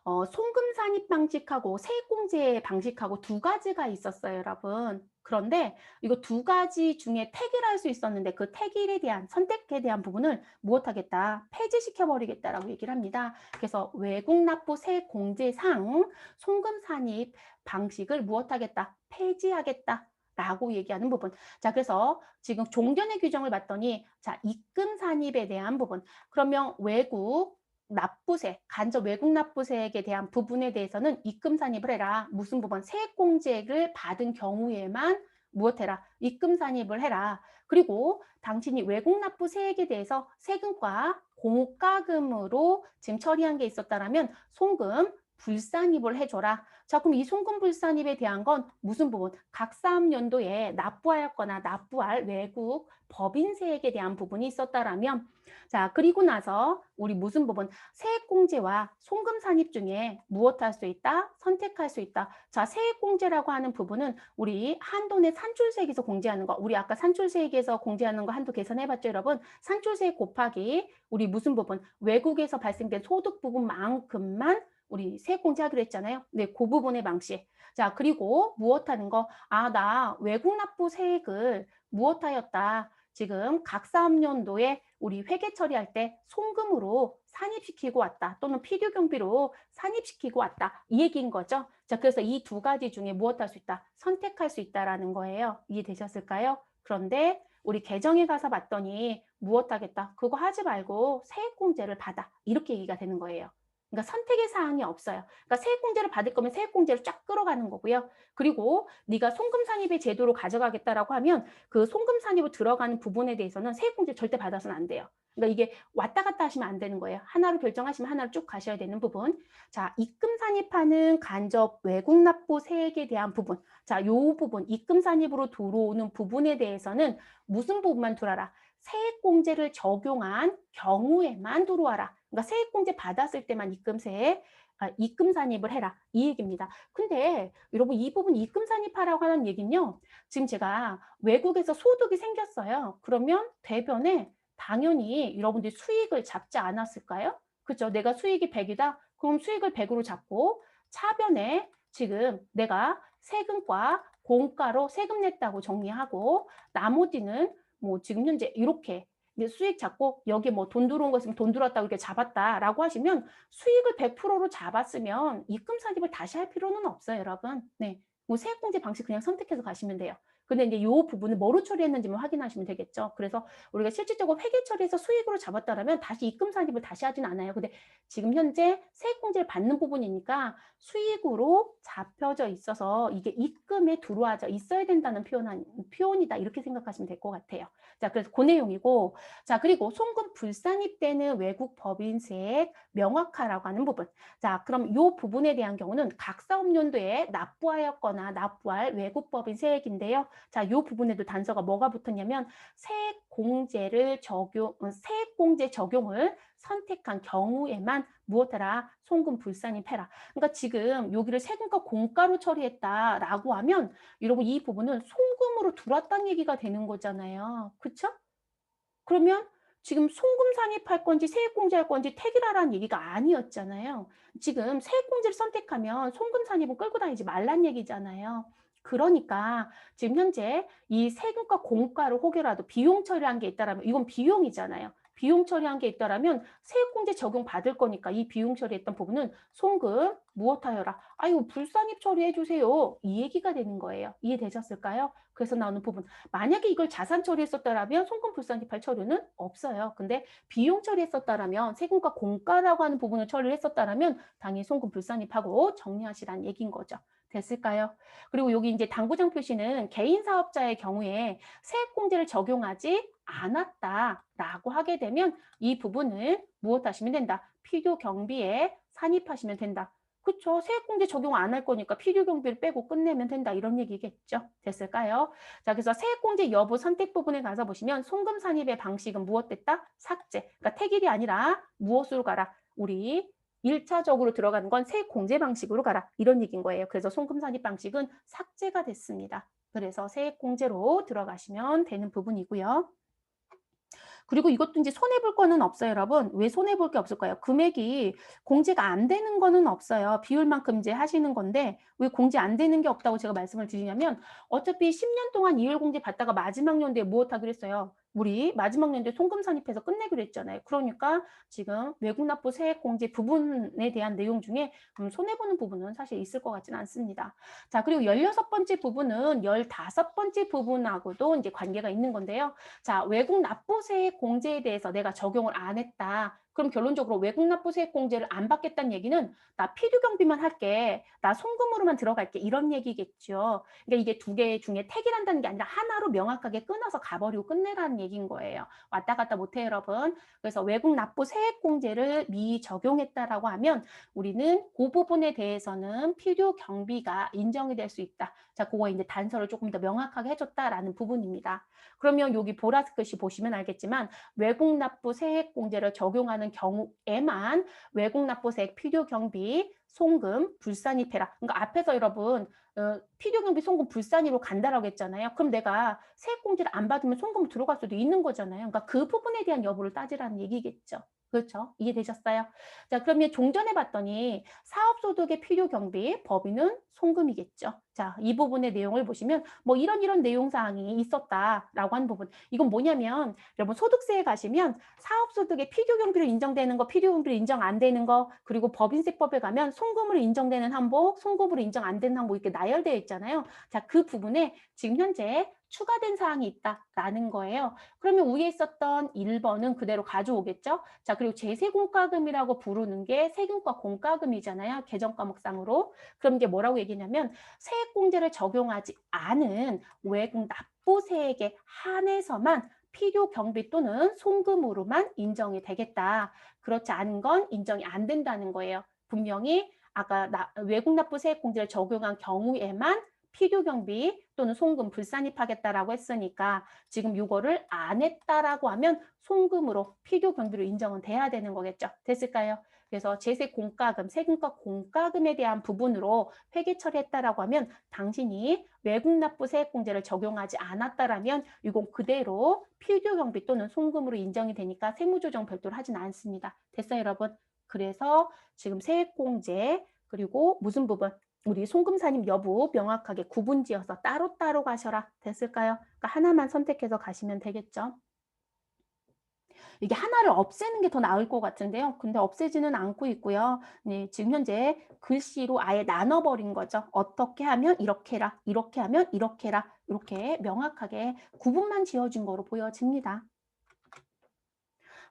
송금 산입 방식하고 세액공제 방식하고 두 가지가 있었어요, 여러분. 그런데 이거 두 가지 중에 택일할 수 있었는데 그 택일에 대한 선택에 대한 부분을 무엇하겠다? 폐지시켜버리겠다라고 얘기를 합니다. 그래서 외국 납부 세액공제상 송금 산입 방식을 무엇하겠다? 폐지하겠다. 라고 얘기하는 부분. 자, 그래서 지금 종전의 규정을 봤더니 자, 입금 산입에 대한 부분. 그러면 외국 납부세, 간접 외국 납부세액에 대한 부분에 대해서는 입금 산입을 해라. 무슨 부분? 세액공제를 받은 경우에만 무엇해라? 입금 산입을 해라. 그리고 당신이 외국 납부세액에 대해서 세금과 공과금으로 지금 처리한 게 있었다라면 송금 불산입을 해줘라. 자, 그럼 이 송금 불산입에 대한 건 무슨 부분? 각 사업연도에 납부하였거나 납부할 외국 법인세액에 대한 부분이 있었다라면 자, 그리고 나서 우리 무슨 부분? 세액공제와 송금 산입 중에 무엇할 수 있다? 선택할 수 있다. 자, 세액공제라고 하는 부분은 우리 한도 내 산출세액에서 공제하는 거. 우리 아까 산출세액에서 공제하는 거 한도 계산해봤죠, 여러분? 산출세액 곱하기 우리 무슨 부분? 외국에서 발생된 소득 부분만큼만 우리 세액공제하기로 했잖아요. 네, 그 부분의 방식. 자, 그리고 무엇하는 거? 아, 나 외국 납부 세액을 무엇하였다? 지금 각 사업연도에 우리 회계 처리할 때 송금으로 산입시키고 왔다. 또는 필요 경비로 산입시키고 왔다. 이 얘기인 거죠. 자, 그래서 이 두 가지 중에 무엇 할 수 있다? 선택할 수 있다라는 거예요. 이해되셨을까요? 그런데 우리 개정에 가서 봤더니 무엇 하겠다? 그거 하지 말고 세액공제를 받아. 이렇게 얘기가 되는 거예요. 그러니까 선택의 사항이 없어요. 그러니까 세액공제를 받을 거면 세액공제를 쫙 끌어가는 거고요. 그리고 네가 송금산입의 제도로 가져가겠다라고 하면 그 송금산입으로 들어가는 부분에 대해서는 세액공제 절대 받아서는 안 돼요. 그러니까 이게 왔다 갔다 하시면 안 되는 거예요. 하나로 결정하시면 하나로 쭉 가셔야 되는 부분. 자, 입금 산입하는 간접 외국 납부 세액에 대한 부분. 자, 요 부분, 입금 산입으로 들어오는 부분에 대해서는 무슨 부분만 들어와라? 세액공제를 적용한 경우에만 들어와라. 그러니까 세액공제 받았을 때만 입금 산입을 해라. 이 얘기입니다. 근데 여러분 이 부분 입금 산입하라고 하는 얘기는요. 지금 제가 외국에서 소득이 생겼어요. 그러면 대변에 당연히 여러분들이 수익을 잡지 않았을까요? 그렇죠? 내가 수익이 100이다. 그럼 수익을 100으로 잡고 차변에 지금 내가 세금과 공과로 세금 냈다고 정리하고 나머지는 뭐 지금 현재 이렇게 수익 잡고 여기 뭐 돈 들어온 거 있으면 돈 들어왔다고 이렇게 잡았다라고 하시면 수익을 100%로 잡았으면 입금 산입을 다시 할 필요는 없어요, 여러분. 네. 뭐 세액공제 방식 그냥 선택해서 가시면 돼요. 근데 이제 이 부분을 뭐로 처리했는지만 확인하시면 되겠죠. 그래서 우리가 실질적으로 회계 처리해서 수익으로 잡았다라면 다시 입금 산입을 다시 하진 않아요. 근데 지금 현재 세액공제를 받는 부분이니까 수익으로 잡혀져 있어서 이게 입금에 들어와져 있어야 된다는 표현이다. 이렇게 생각하시면 될 것 같아요. 자, 그래서 그 내용이고, 자, 그리고 송금 불산입되는 외국 법인세액 명확화라고 하는 부분. 자, 그럼 이 부분에 대한 경우는 각 사업연도에 납부하였거나 납부할 외국 법인 세액인데요. 자, 이 부분에도 단서가 뭐가 붙었냐면 세액공제 적용을 선택한 경우에만 무엇해라? 송금 불산입해라. 그러니까 지금 여기를 세금과 공과로 처리했다라고 하면 여러분 이 부분은 송금으로 들어왔다는 얘기가 되는 거잖아요. 그렇죠? 그러면 지금 송금 산입할 건지 세액공제할 건지 택일하라는 얘기가 아니었잖아요. 지금 세액공제를 선택하면 송금 산입은 끌고 다니지 말란 얘기잖아요. 그러니까 지금 현재 이 세금과 공과를 혹여라도 비용 처리한 게 있다라면 이건 비용이잖아요. 비용 처리한 게 있다라면 세액공제 적용받을 거니까 이 비용 처리했던 부분은 송금 무엇하여라. 아유 불산입 처리해 주세요. 이 얘기가 되는 거예요. 이해되셨을까요? 그래서 나오는 부분. 만약에 이걸 자산 처리했었다라면 송금 불산입할 처리는 없어요. 근데 비용 처리했었다라면 세금과 공과라고 하는 부분을 처리를 했었다라면 당연히 송금 불산입하고 정리하시라는 얘기인 거죠. 됐을까요? 그리고 여기 이제 당구장 표시는 개인 사업자의 경우에 세액공제를 적용하지 않았다라고 하게 되면 이 부분을 무엇 하시면 된다? 필요 경비에 산입하시면 된다. 그쵸? 세액공제 적용 안 할 거니까 필요 경비를 빼고 끝내면 된다. 이런 얘기겠죠. 됐을까요? 자, 그래서 세액공제 여부 선택 부분에 가서 보시면 송금 산입의 방식은 무엇 됐다? 삭제. 그러니까 택일이 아니라 무엇으로 가라? 우리 1차적으로 들어가는 건 세액공제 방식으로 가라. 이런 얘기인 거예요. 그래서 송금 산입 방식은 삭제가 됐습니다. 그래서 세액공제로 들어가시면 되는 부분이고요. 그리고 이것도 이제 손해볼 거는 없어요, 여러분. 왜 손해볼 게 없을까요? 금액이 공제가 안 되는 거는 없어요. 비율만큼 이제 하시는 건데 왜 공제 안 되는 게 없다고 제가 말씀을 드리냐면 어차피 10년 동안 이율 공제 받다가 마지막 연도에 무엇 하기로 했어요? 우리 마지막 연도에 송금 산입해서 끝내기로 했잖아요. 그러니까 지금 외국납부 세액공제 부분에 대한 내용 중에 손해보는 부분은 사실 있을 것 같지는 않습니다. 자, 그리고 16번째 부분은 15번째 부분하고도 이제 관계가 있는 건데요. 자, 외국 납부세액 공제에 대해서 내가 적용을 안 했다. 그럼 결론적으로 외국 납부세액 공제를 안 받겠다는 얘기는 나 필요 경비만 할게. 나 송금으로만 들어갈게. 이런 얘기겠죠. 그러니까 이게 두 개 중에 택일한다는 게 아니라 하나로 명확하게 끊어서 가버리고 끝내라는 얘기인 거예요. 왔다 갔다 못해 여러분. 그래서 외국 납부세액 공제를 미적용했다라고 하면 우리는 그 부분에 대해서는 필요 경비가 인정이 될 수 있다. 자, 그거 이제 단서를 조금 더 명확하게 해줬다라는 부분입니다. 그러면 여기 보라색 글씨 보시면 알겠지만 외국 납부 세액 공제를 적용하는 경우에만 외국 납부 세액 필요 경비 송금 불산입해라. 그러니까 앞에서 여러분 필요 경비 송금 불산이로 간다라고 했잖아요. 그럼 내가 세액 공제를 안 받으면 송금 들어갈 수도 있는 거잖아요. 그러니까 그 부분에 대한 여부를 따지라는 얘기겠죠. 그렇죠? 이해되셨어요? 자, 그러면 종전에 봤더니 사업소득의 필요 경비 법인은 송금이겠죠. 자, 이 부분의 내용을 보시면 뭐 이런 내용 사항이 있었다라고 하는 부분. 이건 뭐냐면 여러분 소득세에 가시면 사업소득의 필요 경비로 인정되는 거, 필요 경비로 인정 안 되는 거, 그리고 법인세법에 가면 송금으로 인정되는 항목, 송금으로 인정 안 되는 항목 이렇게 나열되어 있잖아요. 자, 그 부분에 지금 현재 추가된 사항이 있다라는 거예요. 그러면 위에 있었던 1번은 그대로 가져오겠죠. 자, 그리고 제세공과금이라고 부르는 게 세금과 공과금이잖아요. 개정과목상으로. 그럼 이게 뭐라고 얘기냐면 세액공제를 적용하지 않은 외국 납부세액에 한해서만 필요 경비 또는 송금으로만 인정이 되겠다. 그렇지 않은 건 인정이 안 된다는 거예요. 분명히 아까 외국 납부 세액 공제를 적용한 경우에만 필요 경비 또는 송금 불산입하겠다라고 했으니까 지금 이거를 안 했다라고 하면 송금으로 필요 경비로 인정은 돼야 되는 거겠죠. 됐을까요? 그래서 제세 공과금, 세금과 공과금에 대한 부분으로 회계 처리했다라고 하면 당신이 외국 납부 세액 공제를 적용하지 않았다라면 이건 그대로 필요 경비 또는 송금으로 인정이 되니까 세무조정 별도로 하진 않습니다. 됐어요, 여러분? 그래서 지금 세액 공제 그리고 무슨 부분? 우리 송금 산입 여부 명확하게 구분지어서 따로따로 가셔라. 됐을까요? 그러니까 하나만 선택해서 가시면 되겠죠. 이게 하나를 없애는 게 더 나을 것 같은데요. 근데 없애지는 않고 있고요. 네, 지금 현재 글씨로 아예 나눠버린 거죠. 어떻게 하면 이렇게 해라, 이렇게 하면 이렇게 해라, 이렇게 명확하게 구분만 지어준 거로 보여집니다.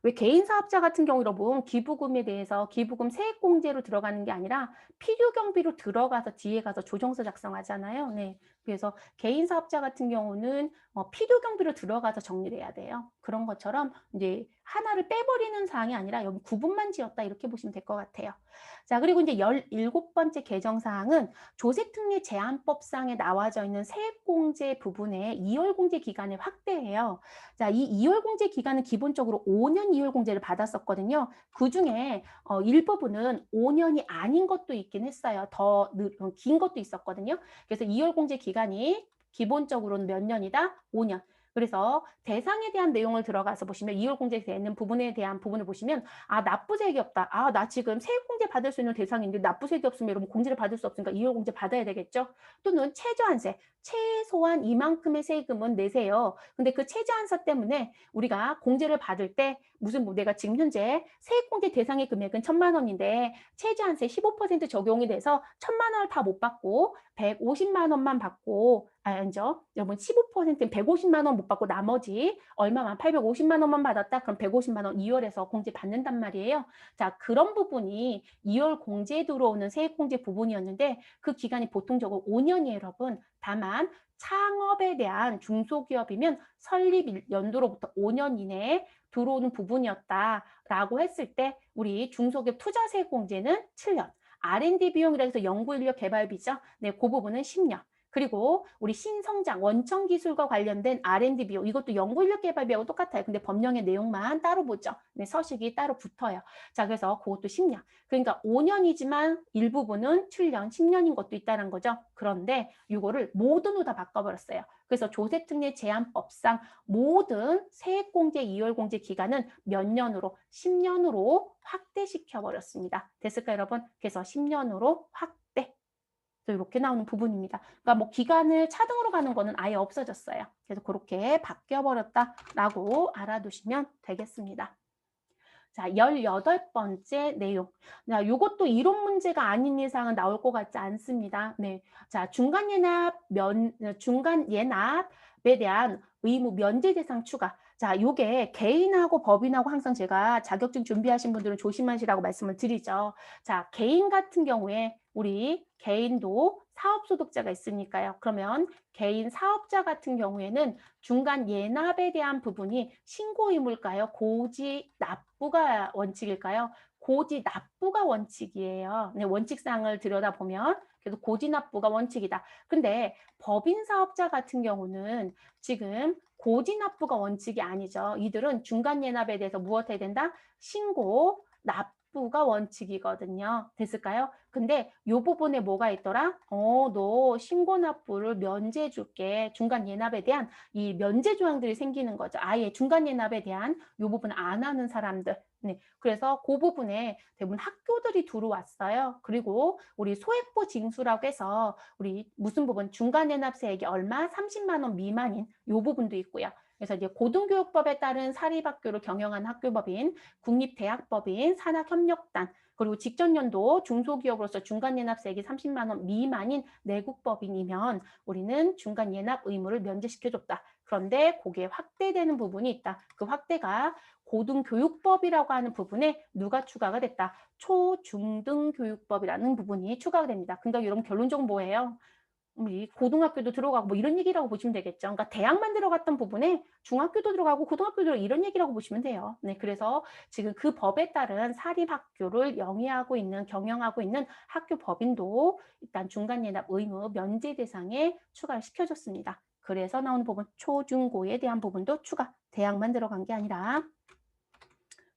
왜 개인 사업자 같은 경우 여러분 기부금에 대해서 기부금 세액공제로 들어가는 게 아니라 필요경비로 들어가서 뒤에 가서 조정서 작성하잖아요. 네. 그래서 개인 사업자 같은 경우는 필요경비로 들어가서 정리를 해야 돼요. 그런 것처럼 이제 하나를 빼버리는 사항이 아니라 여기 구분만 지었다 이렇게 보시면 될 것 같아요. 자, 그리고 이제 17번째 개정사항은 조세특례 제한법상에 나와져 있는 세액공제 부분에 2월 공제 기간을 확대해요. 자, 이 2월 공제 기간은 기본적으로 5년 2월 공제를 받았었거든요. 그중에 일부분은 5년이 아닌 것도 있긴 했어요. 더 긴 것도 있었거든요. 그래서 2월 공제 기간이 기본적으로는 몇 년이다? 5년. 그래서 대상에 대한 내용을 들어가서 보시면 2월 공제되는 부분에 대한 부분을 보시면 아 납부세액이 없다. 아 나 지금 세액공제 받을 수 있는 대상인데 납부세액이 없으면 여러분 공제를 받을 수 없으니까 2월 공제 받아야 되겠죠. 또는 최저한세. 최소한 이만큼의 세금은 내세요. 근데 그 최저한세 때문에 우리가 공제를 받을 때 무슨 뭐 내가 지금 현재 세액공제 대상의 금액은 1,000만 원인데 최저한세 15% 적용이 돼서 1,000만 원을 다 못 받고 150만 원만 받고 아니죠. 여러분 15%는 150만 원 못 받고 나머지 얼마만 850만 원만 받았다. 그럼 150만 원 2월에서 공제 받는단 말이에요. 자, 그런 부분이 2월 공제에 들어오는 세액공제 부분이었는데 그 기간이 보통적으로 5년이에요, 여러분. 다만 창업에 대한 중소기업이면 설립 연도로부터 5년 이내에 들어오는 부분이었다라고 했을 때 우리 중소기업 투자세액공제는 7년, R&D 비용이라 해서 연구인력 개발비죠. 네, 그 부분은 10년. 그리고 우리 신성장, 원천 기술과 관련된 R&D 비용, 이것도 연구인력 개발비하고 똑같아요. 근데 법령의 내용만 따로 보죠. 네, 서식이 따로 붙어요. 자, 그래서 그것도 10년. 그러니까 5년이지만 일부분은 7년, 10년인 것도 있다는 거죠. 그런데 이거를 모든으로 다 바꿔버렸어요. 그래서 조세특례 제한법상 모든 세액공제, 2월 공제 기간은 몇 년으로? 10년으로 확대시켜 버렸습니다. 됐을까요, 여러분? 그래서 10년으로 확대. 이렇게 나오는 부분입니다. 그러니까 뭐 기간을 차등으로 가는 거는 아예 없어졌어요. 그래서 그렇게 바뀌어 버렸다라고 알아두시면 되겠습니다. 자, 18번째 내용. 자, 이것도 이론 문제가 아닌 이상은 나올 것 같지 않습니다. 네. 자, 중간 예납에 대한 의무 면제 대상 추가. 자, 요게 개인하고 법인하고 항상 제가 자격증 준비하신 분들은 조심하시라고 말씀을 드리죠. 자, 개인 같은 경우에 우리 개인도 사업소득자가 있으니까요. 그러면 개인 사업자 같은 경우에는 중간 예납에 대한 부분이 신고 의무일까요? 고지 납부가 원칙일까요? 고지 납부가 원칙이에요. 네, 원칙상을 들여다보면 그래서 고지 납부가 원칙이다. 근데 법인 사업자 같은 경우는 지금 고지 납부가 원칙이 아니죠. 이들은 중간 예납에 대해서 무엇 해야 된다? 신고 납부가 원칙이거든요. 됐을까요? 근데 요 부분에 뭐가 있더라? 너 신고 납부를 면제해 줄게. 중간 예납에 대한 이 면제 조항들이 생기는 거죠. 아예 중간 예납에 대한 요 부분 안 하는 사람들. 네. 그래서 그 부분에 대부분 학교들이 들어왔어요. 그리고 우리 소액부 징수라고 해서 우리 무슨 부분 중간 예납세액이 얼마? 30만 원 미만인 요 부분도 있고요. 그래서 이제 고등교육법에 따른 사립학교를 경영한 학교법인, 국립대학법인, 산학협력단, 그리고 직전 연도 중소기업으로서 중간 예납세액이 30만 원 미만인 내국법인이면 우리는 중간 예납 의무를 면제시켜줬다. 그런데 그게 확대되는 부분이 있다. 그 확대가 고등교육법이라고 하는 부분에 누가 추가가 됐다. 초중등교육법이라는 부분이 추가가 됩니다. 근데 여러분 결론적으로 뭐예요? 우리 고등학교도 들어가고 뭐 이런 얘기라고 보시면 되겠죠. 그러니까 대학만 들어갔던 부분에 중학교도 들어가고 고등학교도 들어가고 이런 얘기라고 보시면 돼요. 네, 그래서 지금 그 법에 따른 사립학교를 영위하고 있는 경영하고 있는 학교 법인도 일단 중간예납 의무 면제 대상에 추가를 시켜줬습니다. 그래서 나오는 부분 초중고에 대한 부분도 추가. 대학만 들어간 게 아니라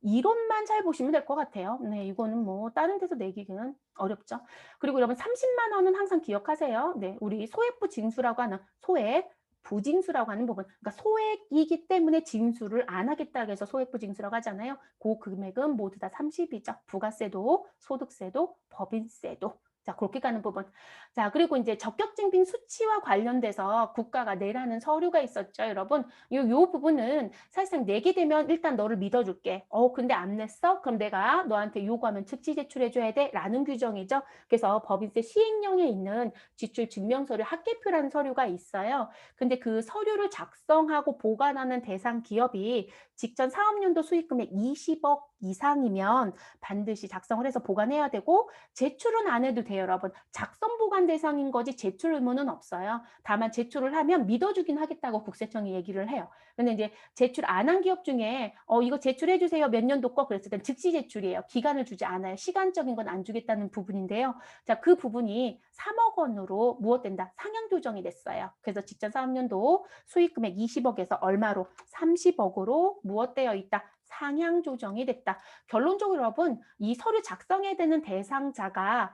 이론만 잘 보시면 될 것 같아요. 네, 이거는 뭐 다른 데서 내기는 어렵죠. 그리고 여러분 30만 원은 항상 기억하세요. 네, 우리 소액부 징수라고 하는 소액 부징수라고 하는 부분. 그러니까 소액이기 때문에 징수를 안 하겠다고 해서 소액부 징수라고 하잖아요. 그 금액은 모두 다 30이죠. 부가세도, 소득세도, 법인세도. 자, 그렇게 가는 부분. 자, 그리고 이제 적격증빙 수치와 관련돼서 국가가 내라는 서류가 있었죠, 여러분. 요 부분은 사실상 내게 되면 일단 너를 믿어줄게. 근데 안 냈어? 그럼 내가 너한테 요구하면 즉시 제출해줘야 돼? 라는 규정이죠. 그래서 법인세 시행령에 있는 지출 증명서류 합계표라는 서류가 있어요. 근데 그 서류를 작성하고 보관하는 대상 기업이 직전 사업연도 수익금액 20억 이상이면 반드시 작성을 해서 보관해야 되고 제출은 안 해도 돼요, 여러분. 작성 보관 대상인 거지 제출 의무는 없어요. 다만 제출을 하면 믿어주긴 하겠다고 국세청이 얘기를 해요. 근데 이제 제출 안 한 기업 중에 이거 제출해 주세요. 몇 년도 거 그랬을 땐 즉시 제출이에요. 기간을 주지 않아요. 시간적인 건 안 주겠다는 부분인데요. 자, 그 부분이 3억 원으로 무엇된다? 상향 조정이 됐어요. 그래서 직전 사업연도 수익금액 20억에서 얼마로? 30억으로 무엇되어 있다? 상향 조정이 됐다. 결론적으로 여러분 이 서류 작성해야 되는 대상자가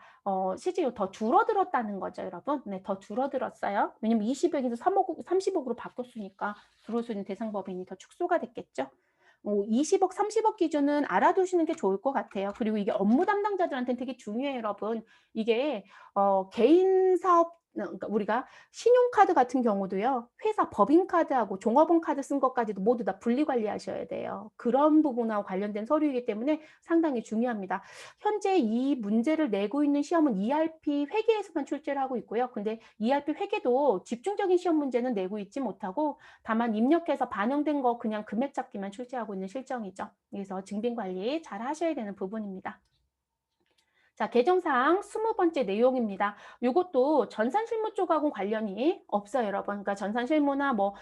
실제로 더 줄어들었다는 거죠, 여러분. 네, 더 줄어들었어요. 왜냐면 20억에서 3억, 30억으로 바뀌었으니까 들어올 수 있는 대상 법인이 더 축소가 됐겠죠. 20억, 30억 기준은 알아두시는 게 좋을 것 같아요. 그리고 이게 업무 담당자들한테는 되게 중요해요, 여러분. 이게 개인 사업 그러니까 우리가 신용카드 같은 경우도요. 회사 법인카드하고 종업원카드 쓴 것까지도 모두 다 분리 관리하셔야 돼요. 그런 부분하고 관련된 서류이기 때문에 상당히 중요합니다. 현재 이 문제를 내고 있는 시험은 ERP 회계에서만 출제를 하고 있고요. 근데 ERP 회계도 집중적인 시험 문제는 내고 있지 못하고 다만 입력해서 반영된 거 그냥 금액 잡기만 출제하고 있는 실정이죠. 그래서 증빙 관리 잘 하셔야 되는 부분입니다. 자, 개정사항 20번째 내용입니다. 이것도 전산실무 쪽하고 관련이 없어요, 여러분. 그러니까 전산실무나 뭐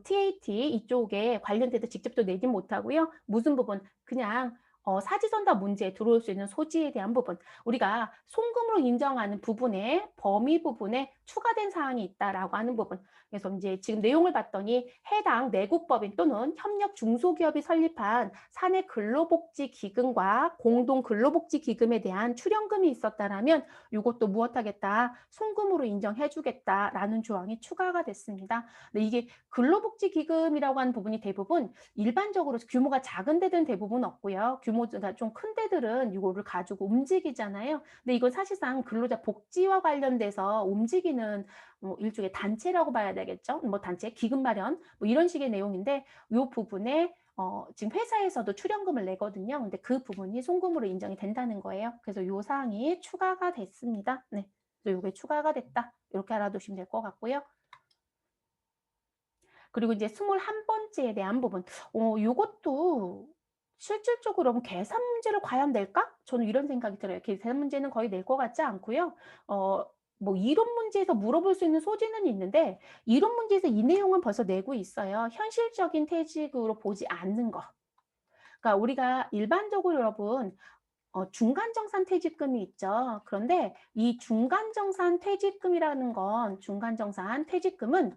TAT 이쪽에 관련돼서 직접 또 내진 못하고요. 무슨 부분? 그냥 사지전다 문제에 들어올 수 있는 소지에 대한 부분. 우리가 송금으로 인정하는 부분에 범위 부분에 추가된 사항이 있다라고 하는 부분. 그래서 이제 지금 내용을 봤더니 해당 내국법인 또는 협력 중소기업이 설립한 사내 근로복지기금과 공동근로복지기금에 대한 출연금이 있었다라면 이것도 무엇하겠다? 송금으로 인정해주겠다라는 조항이 추가가 됐습니다. 근데 이게 근로복지기금이라고 하는 부분이 대부분 일반적으로 규모가 작은 데들은 대부분 없고요. 규모가 좀 큰 데들은 이거를 가지고 움직이잖아요. 근데 이건 사실상 근로자 복지와 관련돼서 움직이는 일종의 단체라고 봐야 되겠죠. 뭐 단체, 기금 마련 뭐 이런 식의 내용인데 이 부분에 지금 회사에서도 출연금을 내거든요. 근데 그 부분이 송금으로 인정이 된다는 거예요. 그래서 이 사항이 추가가 됐습니다. 네. 이게 추가가 됐다. 이렇게 알아두시면 될 것 같고요. 그리고 이제 21번째에 대한 부분. 요것도 실질적으로 계산 문제를 과연 낼까? 저는 이런 생각이 들어요. 계산 문제는 거의 낼 것 같지 않고요. 뭐 이론 문제에서 물어볼 수 있는 소지는 있는데 이론 문제에서 이 내용은 벌써 내고 있어요. 현실적인 퇴직으로 보지 않는 거. 그러니까 우리가 일반적으로 여러분 중간정산 퇴직금이 있죠. 그런데 이 중간정산 퇴직금이라는 건 중간정산 퇴직금은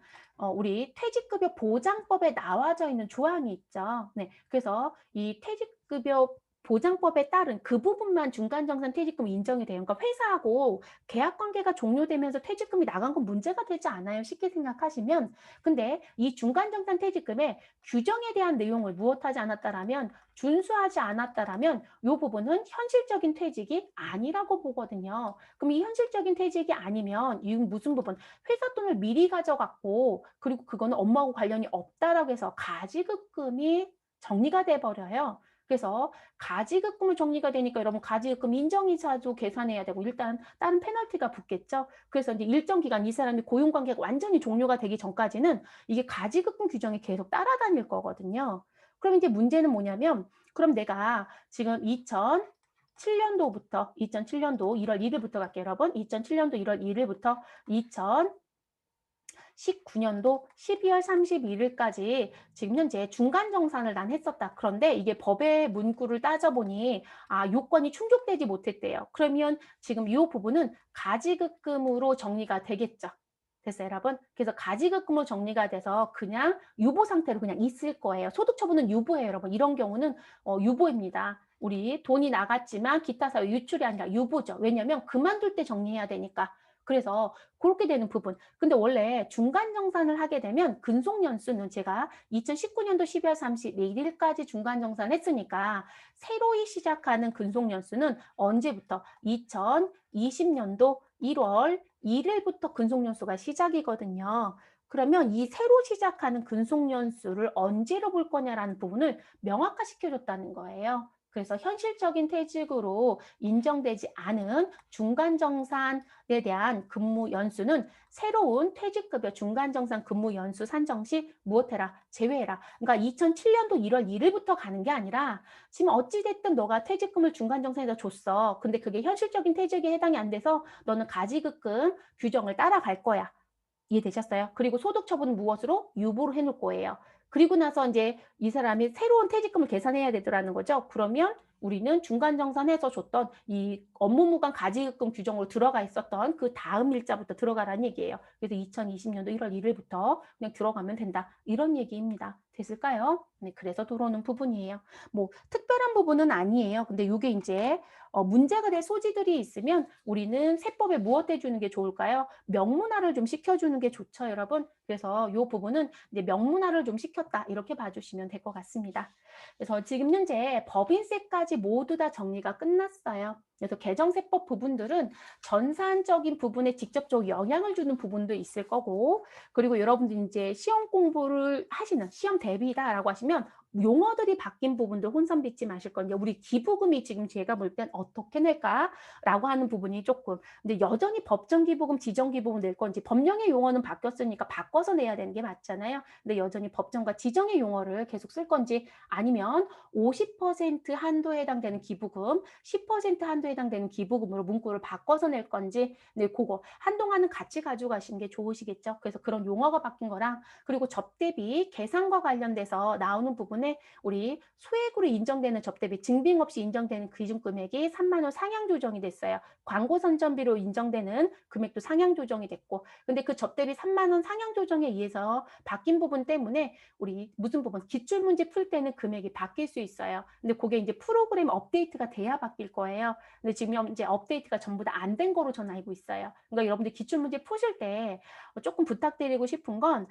우리 퇴직급여 보장법에 나와져 있는 조항이 있죠. 네, 그래서 이 퇴직급여 보장법에 따른 그 부분만 중간정산 퇴직금이 인정이 돼요. 그러니까 회사하고 계약관계가 종료되면서 퇴직금이 나간 건 문제가 되지 않아요. 쉽게 생각하시면. 근데 이 중간정산 퇴직금의 규정에 대한 내용을 무엇하지 않았다라면 준수하지 않았다라면 이 부분은 현실적인 퇴직이 아니라고 보거든요. 그럼 이 현실적인 퇴직이 아니면 이 무슨 부분? 회사 돈을 미리 가져갔고 그리고 그거는 업무하고 관련이 없다라고 해서 가지급금이 정리가 돼 버려요. 그래서 가지급금을 정리가 되니까 여러분 가지급금 인정이자도 계산해야 되고 일단 다른 페널티가 붙겠죠. 그래서 이제 일정 기간 이 사람이 고용관계가 완전히 종료가 되기 전까지는 이게 가지급금 규정이 계속 따라다닐 거거든요. 그럼 이제 문제는 뭐냐면 그럼 내가 지금 2007년도부터 2007년도 1월 1일부터 갈게요, 여러분. 2007년도 1월 1일부터 2019년도 12월 31일까지 지금 현재 중간정산을 난 했었다. 그런데 이게 법의 문구를 따져보니 요건이 충족되지 못했대요. 그러면 지금 이 부분은 가지급금으로 정리가 되겠죠. 됐어요, 여러분? 그래서 가지급금으로 정리가 돼서 그냥 유보 상태로 그냥 있을 거예요. 소득처분은 유보예요, 여러분. 이런 경우는 유보입니다. 우리 돈이 나갔지만 기타 사유 유출이 아니라 유보죠. 왜냐하면 그만둘 때 정리해야 되니까. 그래서 그렇게 되는 부분. 근데 원래 중간정산을 하게 되면 근속연수는 제가 2019년도 12월 31일까지 중간정산 했으니까 새로이 시작하는 근속연수는 언제부터? 2020년도 1월 1일부터 근속연수가 시작이거든요. 그러면 이 새로 시작하는 근속연수를 언제로 볼 거냐라는 부분을 명확화 시켜줬다는 거예요. 그래서 현실적인 퇴직으로 인정되지 않은 중간정산에 대한 근무 연수는 새로운 퇴직급여 중간정산 근무 연수 산정 시 무엇해라? 제외해라. 그러니까 2007년도 1월 1일부터 가는 게 아니라 지금 어찌됐든 너가 퇴직금을 중간정산에다 줬어. 근데 그게 현실적인 퇴직에 해당이 안 돼서 너는 가지급금 규정을 따라갈 거야. 이해되셨어요? 그리고 소득 처분은 무엇으로? 유보로 해놓을 거예요. 그리고 나서 이제 이 사람이 새로운 퇴직금을 계산해야 되더라는 거죠. 그러면 우리는 중간정산해서 줬던 이 업무무관 가지급금 규정으로 들어가 있었던 그 다음 일자부터 들어가라는 얘기예요. 그래서 2020년도 1월 1일부터 그냥 들어가면 된다. 이런 얘기입니다. 됐을까요? 네, 그래서 들어오는 부분이에요. 뭐 특별한 부분은 아니에요. 근데 이게 이제 문제가 될 소지들이 있으면 우리는 세법에 무엇 해주는 게 좋을까요? 명문화를 좀 시켜주는 게 좋죠, 여러분. 그래서 이 부분은 이제 명문화를 좀 시켰다 이렇게 봐주시면 될 것 같습니다. 그래서 지금 현재 법인세까지 부분까지 모두 다 정리가 끝났어요. 그래서 개정세법 부분들은 전산적인 부분에 직접적으로 영향을 주는 부분도 있을 거고, 그리고 여러분들이 이제 시험 공부를 하시는 시험 대비다라고 하시면 용어들이 바뀐 부분들 혼선 빚지 마실 건데, 우리 기부금이 지금 제가 볼 땐 어떻게 낼까라고 하는 부분이 조금, 근데 여전히 법정 기부금, 지정 기부금 낼 건지, 법령의 용어는 바뀌었으니까 바꿔서 내야 되는 게 맞잖아요. 근데 여전히 법정과 지정의 용어를 계속 쓸 건지, 아니면 50% 한도에 해당되는 기부금, 10% 한도에 해당되는 기부금으로 문구를 바꿔서 낼 건지, 네, 그거 한동안은 같이 가져가시는 게 좋으시겠죠. 그래서 그런 용어가 바뀐 거랑, 그리고 접대비 계산과 관련돼서 나오는 부분에 우리 소액으로 인정되는 접대비, 증빙 없이 인정되는 기준금액이 3만 원 상향 조정이 됐어요. 광고 선전비로 인정되는 금액도 상향 조정이 됐고, 근데 그 접대비 3만 원 상향 조정에 의해서 바뀐 부분 때문에 우리 무슨 부분, 기출문제 풀 때는 금액이 바뀔 수 있어요. 근데 그게 이제 프로그램 업데이트가 돼야 바뀔 거예요. 근데 지금 이제 업데이트가 전부 다 안 된 거로 저는 알고 있어요. 그러니까 여러분들 기출문제 푸실 때 조금 부탁드리고 싶은 건,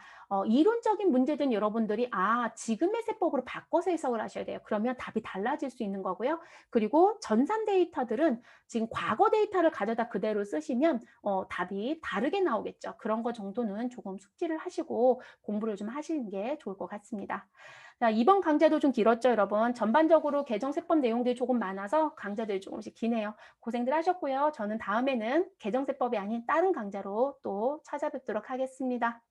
이론적인 문제든 여러분들이 지금의 세법으로 바꿔서 해석을 하셔야 돼요. 그러면 답이 달라질 수 있는 거고요. 그리고 전산 데이터들은 지금 과거 데이터를 가져다 그대로 쓰시면 답이 다르게 나오겠죠. 그런 거 정도는 조금 숙지를 하시고 공부를 좀 하시는 게 좋을 것 같습니다. 자, 이번 강좌도 좀 길었죠, 여러분. 전반적으로 개정세법 내용들이 조금 많아서 강좌들이 조금씩 기네요. 고생들 하셨고요. 저는 다음에는 개정세법이 아닌 다른 강좌로 또 찾아뵙도록 하겠습니다.